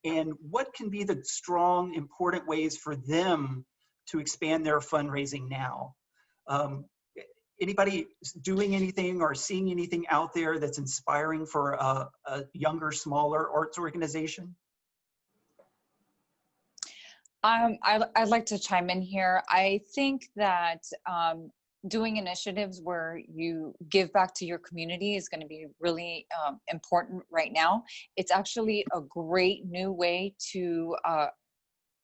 A: and what can be the strong, important ways for them to expand their fundraising now? Anybody doing anything or seeing anything out there that's inspiring for a younger, smaller arts organization?
D: I'd like to chime in here. I think that doing initiatives where you give back to your community is going to be really important right now. It's actually a great new way to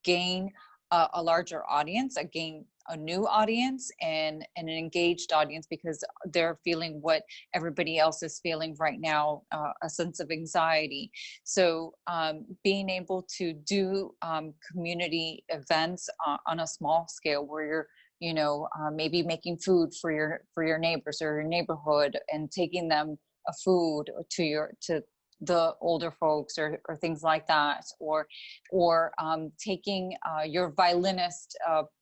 D: gain a larger audience, gain a new audience and an engaged audience because they're feeling what everybody else is feeling right now, a sense of anxiety. So being able to do community events on a small scale where you're maybe making food for your neighbors or your neighborhood and taking them a food to the older folks or things like that, or taking your violinist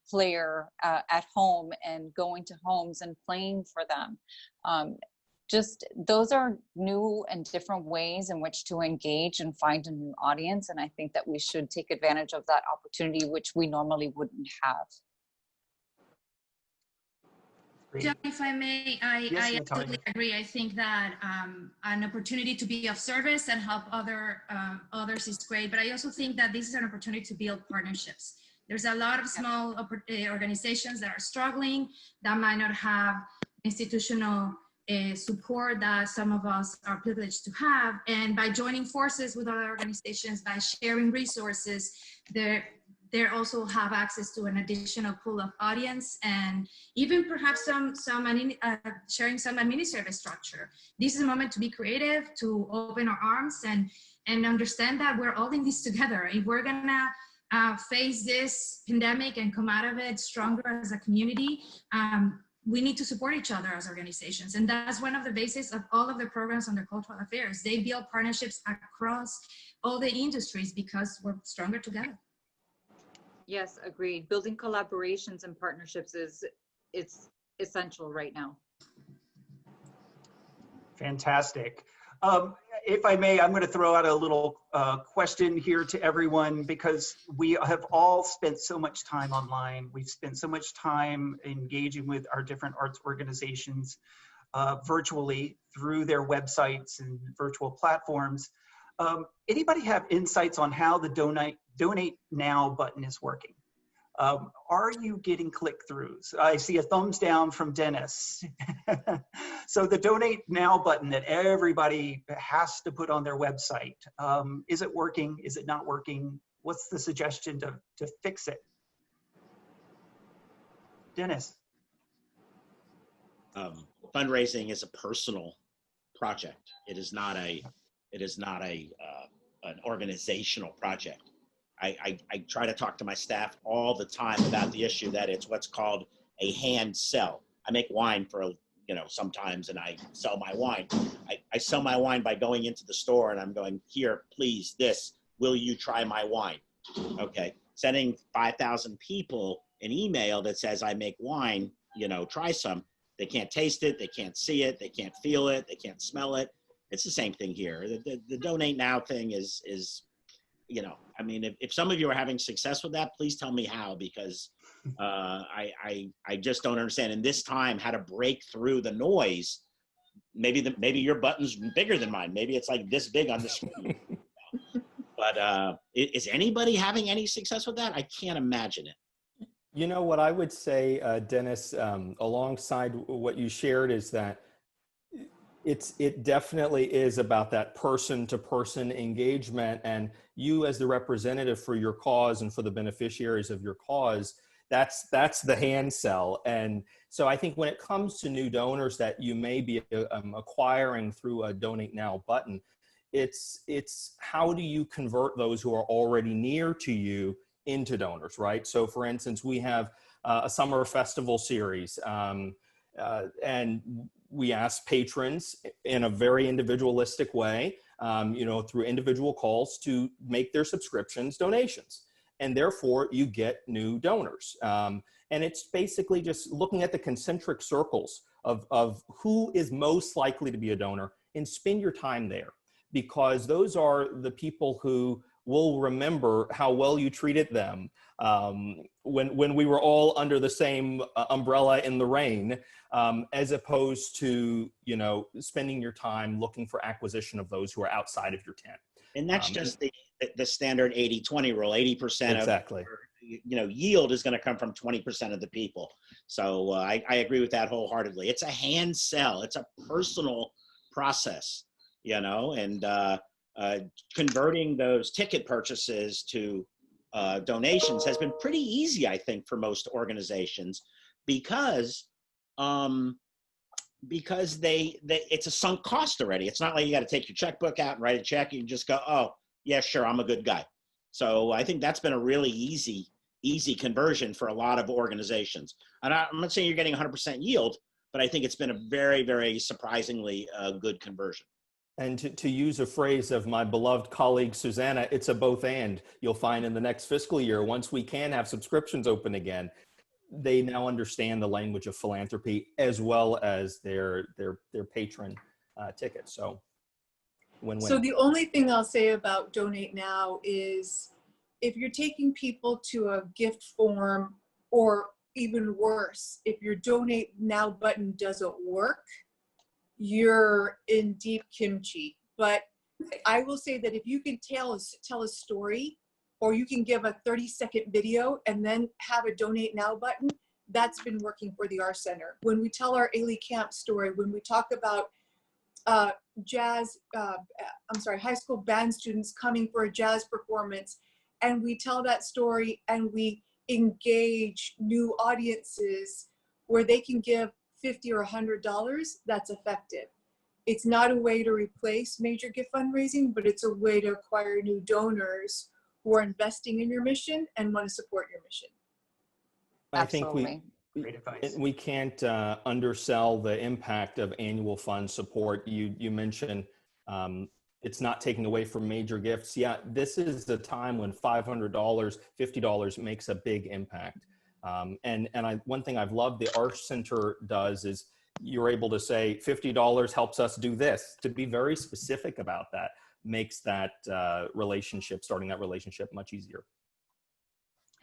D: player at home and going to homes and playing for them. Just those are new and different ways in which to engage and find a new audience, and I think that we should take advantage of that opportunity, which we normally wouldn't have.
C: John, if I may,
A: Yes,
C: I
A: Natalia.
C: absolutely agree. I think that an opportunity to be of service and help others is great, but I also think that this is an opportunity to build partnerships. There's a lot of small organizations that are struggling, that might not have institutional support that some of us are privileged to have, and by joining forces with other organizations, by sharing resources, they also have access to an additional pool of audience, and even perhaps sharing some administrative structure. This is a moment to be creative, to open our arms and understand that we're all in this together. If we're gonna face this pandemic and come out of it stronger as a community, we need to support each other as organizations. And that's one of the bases of all of the programs under cultural affairs. They build partnerships across all the industries because we're stronger together.
D: Yes, agreed. Building collaborations and partnerships it's essential right now.
A: Fantastic. If I may, I'm going to throw out a little question here to everyone, because we have all spent so much time online. We've spent so much time engaging with our different arts organizations virtually through their websites and virtual platforms. Anybody have insights on how the Donate Now button is working? Are you getting click-throughs? I see a thumbs down from Dennis. So the Donate Now button that everybody has to put on their website, is it working? Is it not working? What's the suggestion to fix it? Dennis.
E: Fundraising is a personal project. It is not an organizational project. I try to talk to my staff all the time about the issue that it's what's called a hand sell. I make wine for, sometimes, and I sell my wine. I sell my wine by going into the store and I'm going, here, please, this, will you try my wine? Okay, sending 5,000 people an email that says I make wine, try some. They can't taste it, they can't see it, they can't feel it, they can't smell it. It's the same thing here. The Donate Now thing is if some of you are having success with that, please tell me how, because I just don't understand in this time how to break through the noise. Maybe your button's bigger than mine. Maybe it's like this big on the screen. But is anybody having any success with that? I can't imagine it.
F: You know what I would say, Dennis, alongside what you shared, is that it definitely is about that person-to-person engagement, and you as the representative for your cause and for the beneficiaries of your cause, that's the hand sell. And so I think when it comes to new donors that you may be acquiring through a Donate Now button, it's how do you convert those who are already near to you into donors, right? So for instance, we have a summer festival series, and we ask patrons in a very individualistic way, through individual calls, to make their subscriptions donations. And therefore you get new donors. And it's basically just looking at the concentric circles of who is most likely to be a donor, and spend your time there, because those are the people who will remember how well you treated them when we were all under the same umbrella in the rain, as opposed to, spending your time looking for acquisition of those who are outside of your tent.
E: And that's just the standard 80-20 rule. 80%
F: exactly.
E: of yield is going to come from 20% of the people. So I agree with that wholeheartedly. It's a hand sell. It's a personal process, and converting those ticket purchases to donations has been pretty easy, I think, for most organizations, because it's a sunk cost already. It's not like you got to take your checkbook out and write a check. You can just go, oh yeah, sure, I'm a good guy. So I think that's been a really easy conversion for a lot of organizations. And I'm not saying you're getting 100% yield, but I think it's been a very, very surprisingly good conversion.
F: And to use a phrase of my beloved colleague, Suzanna, it's a both and. You'll find in the next fiscal year, once we can have subscriptions open again, they now understand the language of philanthropy as well as their patron tickets. So win-win.
B: So the only thing I'll say about Donate Now is, if you're taking people to a gift form, or even worse, if your Donate Now button doesn't work, you're in deep kimchi. But I will say that if you can tell a story, or you can give a 30-second video and then have a Donate Now button, that's been working for the Arsht Center. When we tell our Ailey Camp story, when we talk about high school band students coming for a jazz performance, and we tell that story and we engage new audiences where they can give $50 or $100, that's effective. It's not a way to replace major gift fundraising, but it's a way to acquire new donors who are investing in your mission and want to support your mission.
F: I think
D: Absolutely.
A: Great advice.
F: we can't undersell the impact of annual fund support. You mentioned it's not taking away from major gifts. Yeah, this is the time when $500, $50 makes a big impact. One thing I've loved the Arsht Center does is you're able to say $50 helps us do this. To be very specific about that makes that starting that relationship much easier.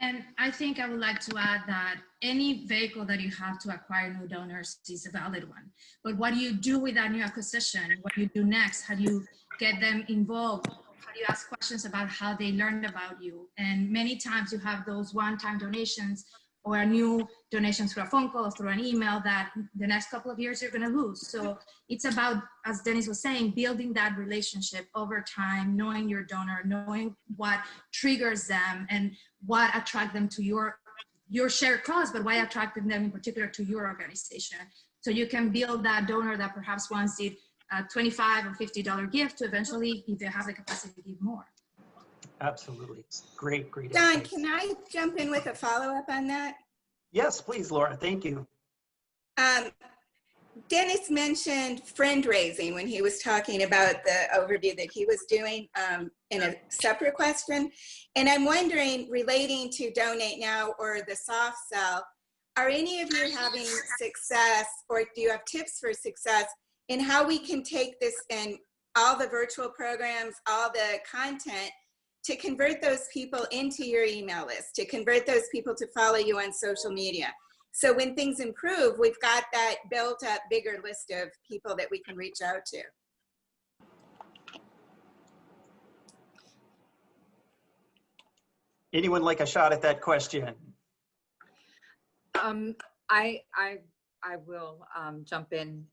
C: And I think I would like to add that any vehicle that you have to acquire new donors is a valid one. But what do you do with that new acquisition? What do you do next? How do you get them involved? How do you ask questions about how they learned about you? And many times you have those one-time donations or new donations through a phone call or through an email that the next couple of years you're going to lose. So it's about, as Dennis was saying, building that relationship over time, knowing your donor, knowing what triggers them and what attract them to your shared cause, but why attracting them in particular to your organization. So you can build that donor that perhaps once did a $25 or $50 gift to eventually, if they have the capacity, to give more.
A: Absolutely. Great, great.
G: Don,
A: advice.
G: can I jump in with a follow-up on that?
A: Yes, please, Laura. Thank you.
G: Dennis mentioned fundraising when he was talking about the overview that he was doing in a separate question. And I'm wondering, relating to Donate Now or the soft sell, are any of you having success, or do you have tips for success in how we can take this and all the virtual programs, all the content, to convert those people into your email list, to convert those people to follow you on social media? So when things improve, we've got that built up bigger list of people that we can reach out to.
A: Anyone like a shot at that question?
H: I will jump in.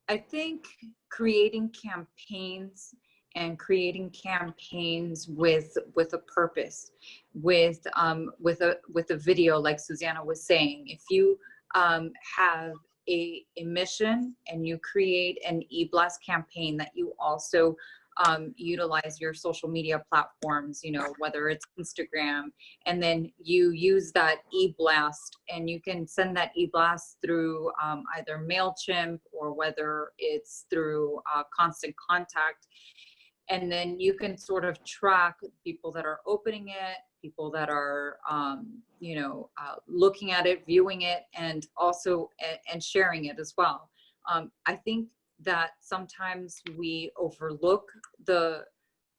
H: I think creating campaigns with a purpose, with a video, like Suzanna was saying. If you have a mission and you create an e-blast campaign that you also utilize your social media platforms, you know, whether it's Instagram, and then you use that e-blast, and you can send that e-blast through either MailChimp or whether it's through Constant Contact. And then you can sort of track people that are opening it, people that are, looking at it, viewing it, and also and sharing it as well. I think that sometimes we overlook the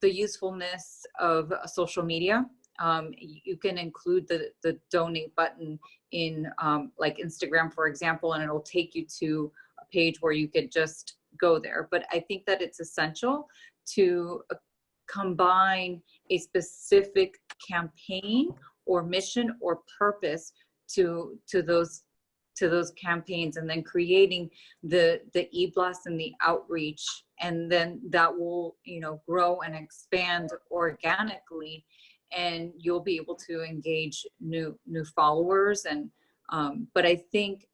H: usefulness of social media. You can include the donate button in like Instagram, for example, and it'll take you to a page where you could just go there. But I think that it's essential to combine a specific campaign or mission or purpose to those campaigns, and then creating the e-blast and the outreach, and then that will, you know, grow and expand organically, and you'll be able to engage new followers. And but I think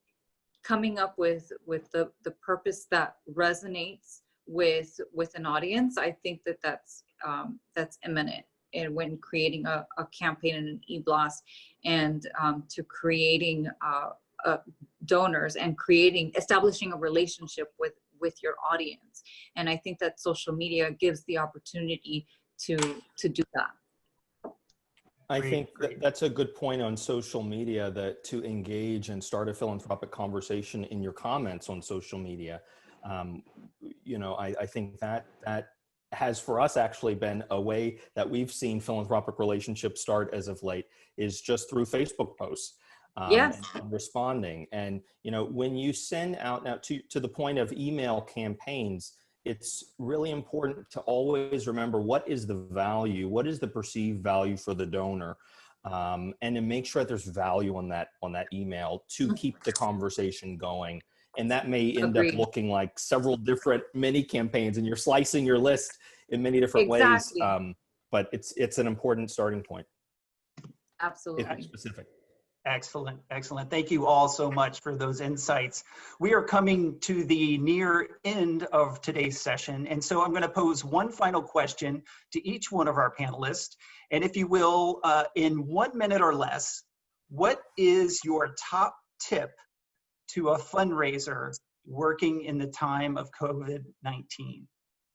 H: coming up with the purpose that resonates with an audience, I think that's imminent. And when creating a campaign and an e-blast, and to creating donors and establishing a relationship with your audience. And I think that social media gives the opportunity to do that.
F: I think that's a good point on social media, that to engage and start a philanthropic conversation in your comments on social media. I think that has for us actually been a way that we've seen philanthropic relationships start as of late, is just through Facebook posts.
H: Yes.
F: And responding. And, you know, when you send out now to the point of email campaigns, it's really important to always remember, what is the value? What is the perceived value for the donor? And to make sure that there's value on that email to keep the conversation going. And that may end up looking like several different mini campaigns, and you're slicing your list in many different ways. but it's an important starting point.
H: Absolutely.
F: It's specific.
A: Excellent, excellent. Thank you all so much for those insights. We are coming to the near end of today's session, and so I'm going to pose one final question to each one of our panelists. And if you will, in 1 minute or less, what is your top tip to a fundraiser working in the time of COVID-19?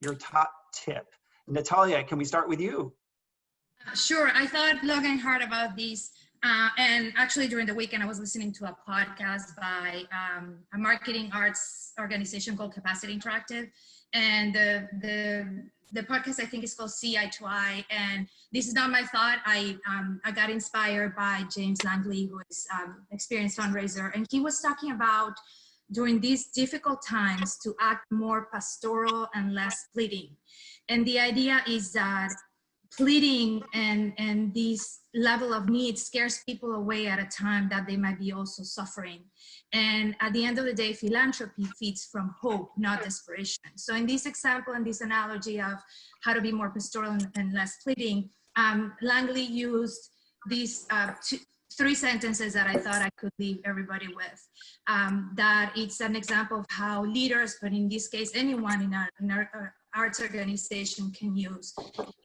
A: Your top tip. Natalia, can we start with you?
C: Sure, I thought long and hard about these. And actually during the weekend, I was listening to a podcast by a marketing arts organization called Capacity Interactive. And the podcast, I think, is called CI2I. And this is not my thought. I got inspired by James Langley, who is experienced fundraiser. And he was talking about during these difficult times to act more pastoral and less pleading. And the idea is that pleading and this level of need scares people away at a time that they might be also suffering. And at the end of the day, philanthropy feeds from hope, not desperation. So in this example and this analogy of how to be more pastoral and less pleading, Langley used these three sentences that I thought I could leave everybody with. That it's an example of how leaders, but in this case, anyone in our arts organization can use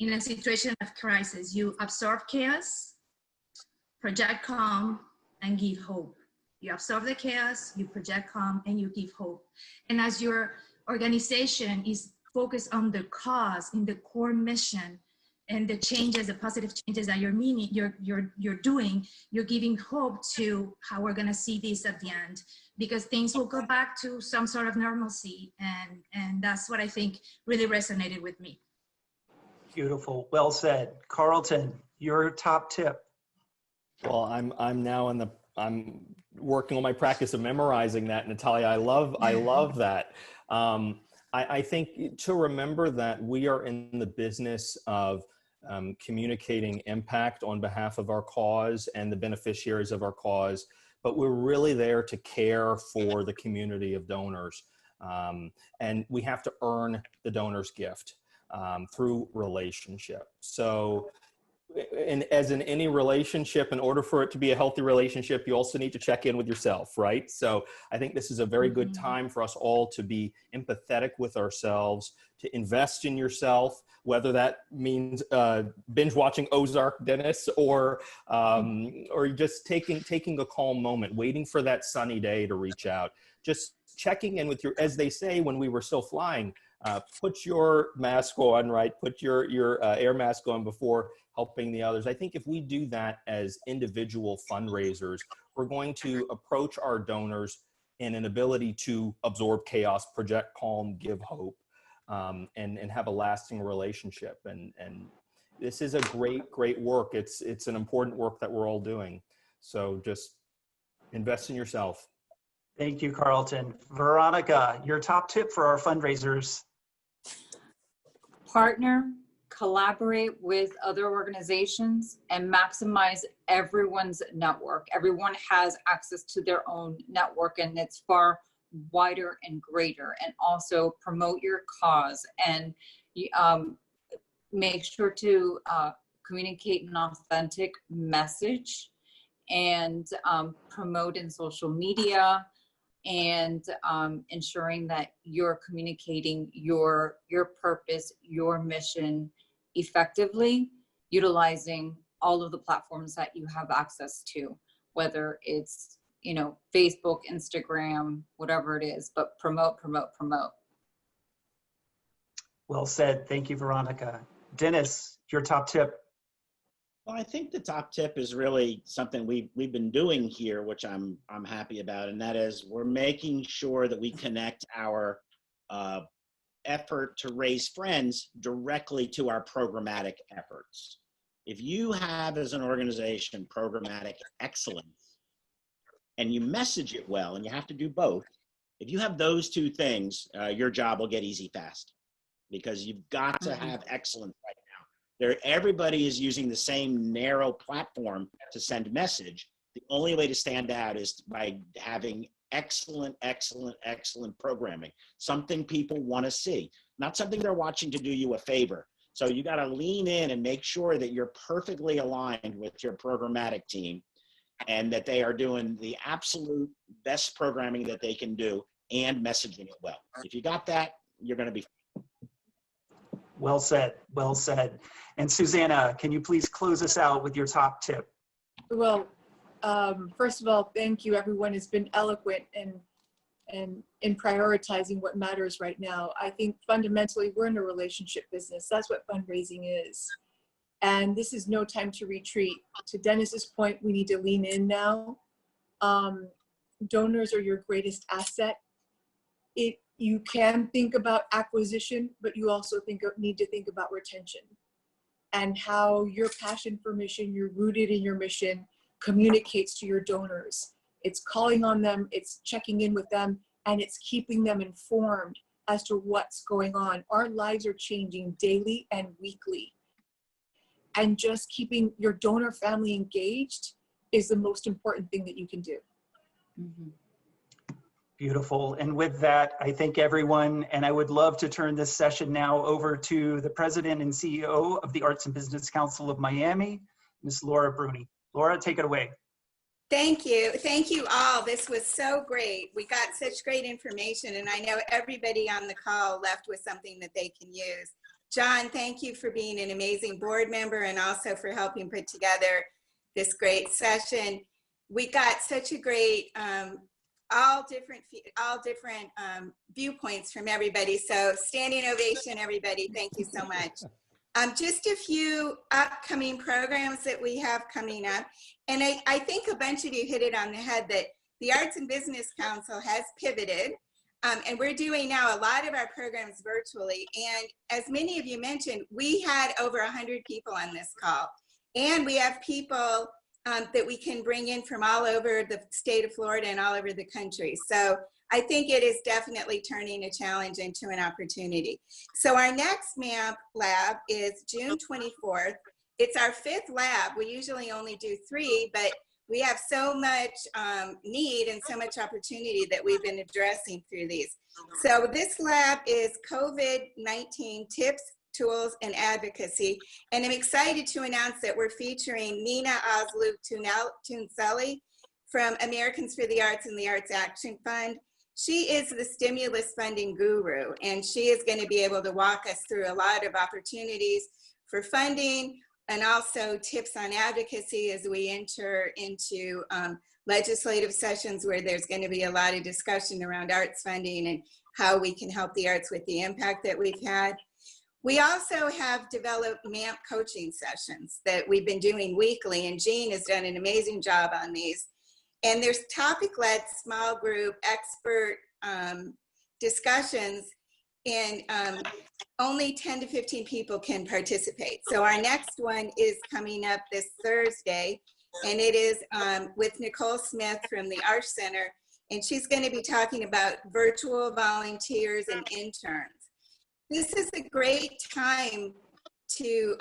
C: in a situation of crisis. You absorb chaos, project calm, and give hope. You absorb the chaos, you project calm, and you give hope. And as your organization is focused on the cause, in the core mission, and the changes, the positive changes that you're doing, you're giving hope to how we're gonna see this at the end, because things will go back to some sort of normalcy. And that's what I think really resonated with me.
A: Beautiful, well said. Carlton, your top tip.
F: Well, I'm now I'm working on my practice of memorizing that, Natalia. I love that. I think to remember that we are in the business of communicating impact on behalf of our cause and the beneficiaries of our cause, but we're really there to care for the community of donors. And we have to earn the donor's gift through relationship. So, as in any relationship, in order for it to be a healthy relationship, you also need to check in with yourself, right? So I think this is a very good time for us all to be empathetic with ourselves, to invest in yourself, whether that means binge watching Ozark, Dennis, or just taking a calm moment, waiting for that sunny day to reach out, just checking in with your, as they say when we were still flying, put your mask on, right? Put your air mask on before helping the others. I think if we do that as individual fundraisers, we're going to approach our donors in an ability to absorb chaos, project calm, give hope, and have a lasting relationship. And this is a great work. It's an important work that we're all doing. So just invest in yourself.
A: Thank you, Carlton. Veronica, your top tip for our fundraisers.
H: Partner, collaborate with other organizations, and maximize everyone's network. Everyone has access to their own network, and it's far wider and greater. And also promote your cause, and make sure to communicate an authentic message, and promote in social media, and ensuring that you're communicating your purpose, your mission effectively, utilizing all of the platforms that you have access to, whether it's, Facebook, Instagram, whatever it is, but promote.
A: Well said. Thank you, Veronica. Dennis, your top tip.
E: Well, I think the top tip is really something we've been doing here, which I'm happy about, and that is we're making sure that we connect our effort to raise funds directly to our programmatic efforts. If you have, as an organization, programmatic excellence, and you message it well, and you have to do both, if you have those two things, your job will get easy fast, because you've got to have excellence right now. Everybody is using the same narrow platform to send message. The only way to stand out is by having excellent programming, something people want to see, not something they're watching to do you a favor, So you got to lean in and make sure that you're perfectly aligned with your programmatic team and that they are doing the absolute best programming that they can do and messaging it well. If you got that, you're going to be.
A: Well said, well said. And Suzanna, can you please close us out with your top tip?
B: Well, first of all, thank you. Everyone has been eloquent in prioritizing what matters right now. I think fundamentally we're in a relationship business. That's what fundraising is. And this is no time to retreat. To Dennis's point, we need to lean in now. Donors are your greatest asset. You can think about acquisition, but you also need to think about retention and how your passion for mission, you're rooted in your mission, communicates to your donors. It's calling on them, it's checking in with them, and it's keeping them informed as to what's going on. Our lives are changing daily and weekly. And just keeping your donor family engaged is the most important thing that you can do.
H: Mm-hmm.
A: Beautiful. And with that, I thank everyone. And I would love to turn this session now over to the President and CEO of the Arts and Business Council of Miami, Ms. Laura Bruni. Laura, take it away.
G: Thank you. Thank you all. This was so great. We got such great information, and I know everybody on the call left with something that they can use. John, thank you for being an amazing board member and also for helping put together this great session. We got such a great, all different viewpoints from everybody. So standing ovation, everybody. Thank you so much. Just a few upcoming programs that we have coming up. And I think a bunch of you hit it on the head that the Arts and Business Council has pivoted. And we're doing now a lot of our programs virtually. And as many of you mentioned, we had over 100 people on this call. And we have people that we can bring in from all over the state of Florida and all over the country. So I think it is definitely turning a challenge into an opportunity. So our next MAMP lab is June 24th. It's our 5th lab. We usually only do 3, but we have so much need and so much opportunity that we've been addressing through these. So this lab is COVID-19 tips, tools, and advocacy. And I'm excited to announce that we're featuring Nina Oslu-Tuncelli from Americans for the Arts and the Arts Action Fund. She is the stimulus funding guru, and she is going to be able to walk us through a lot of opportunities for funding and also tips on advocacy as we enter into legislative sessions where there's going to be a lot of discussion around arts funding and how we can help the arts with the impact that we've had. We also have developed MAMP coaching sessions that we've been doing weekly, and Jean has done an amazing job on these. And there's topic-led small group expert discussions, and only 10 to 15 people can participate. So our next one is coming up this Thursday, and it is with Nicole Smith from the Arsht Center, and she's going to be talking about virtual volunteers and interns. This is a great time to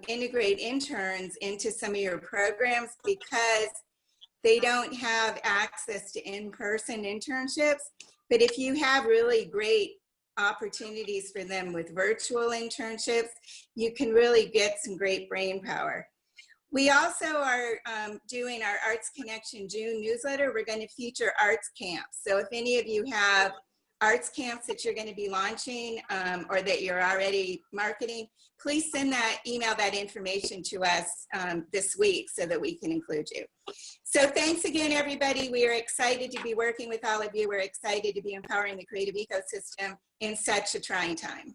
G: integrate interns into some of your programs because they don't have access to in-person internships. But if you have really great opportunities for them with virtual internships, you can really get some great brain power. We also are doing our Arts Connection June newsletter. We're going to feature arts camps. So if any of you have arts camps that you're going to be launching or that you're already marketing, please email that information to us this week so that we can include you. So thanks again, everybody. We are excited to be working with all of you. We're excited to be empowering the creative ecosystem in such a trying time.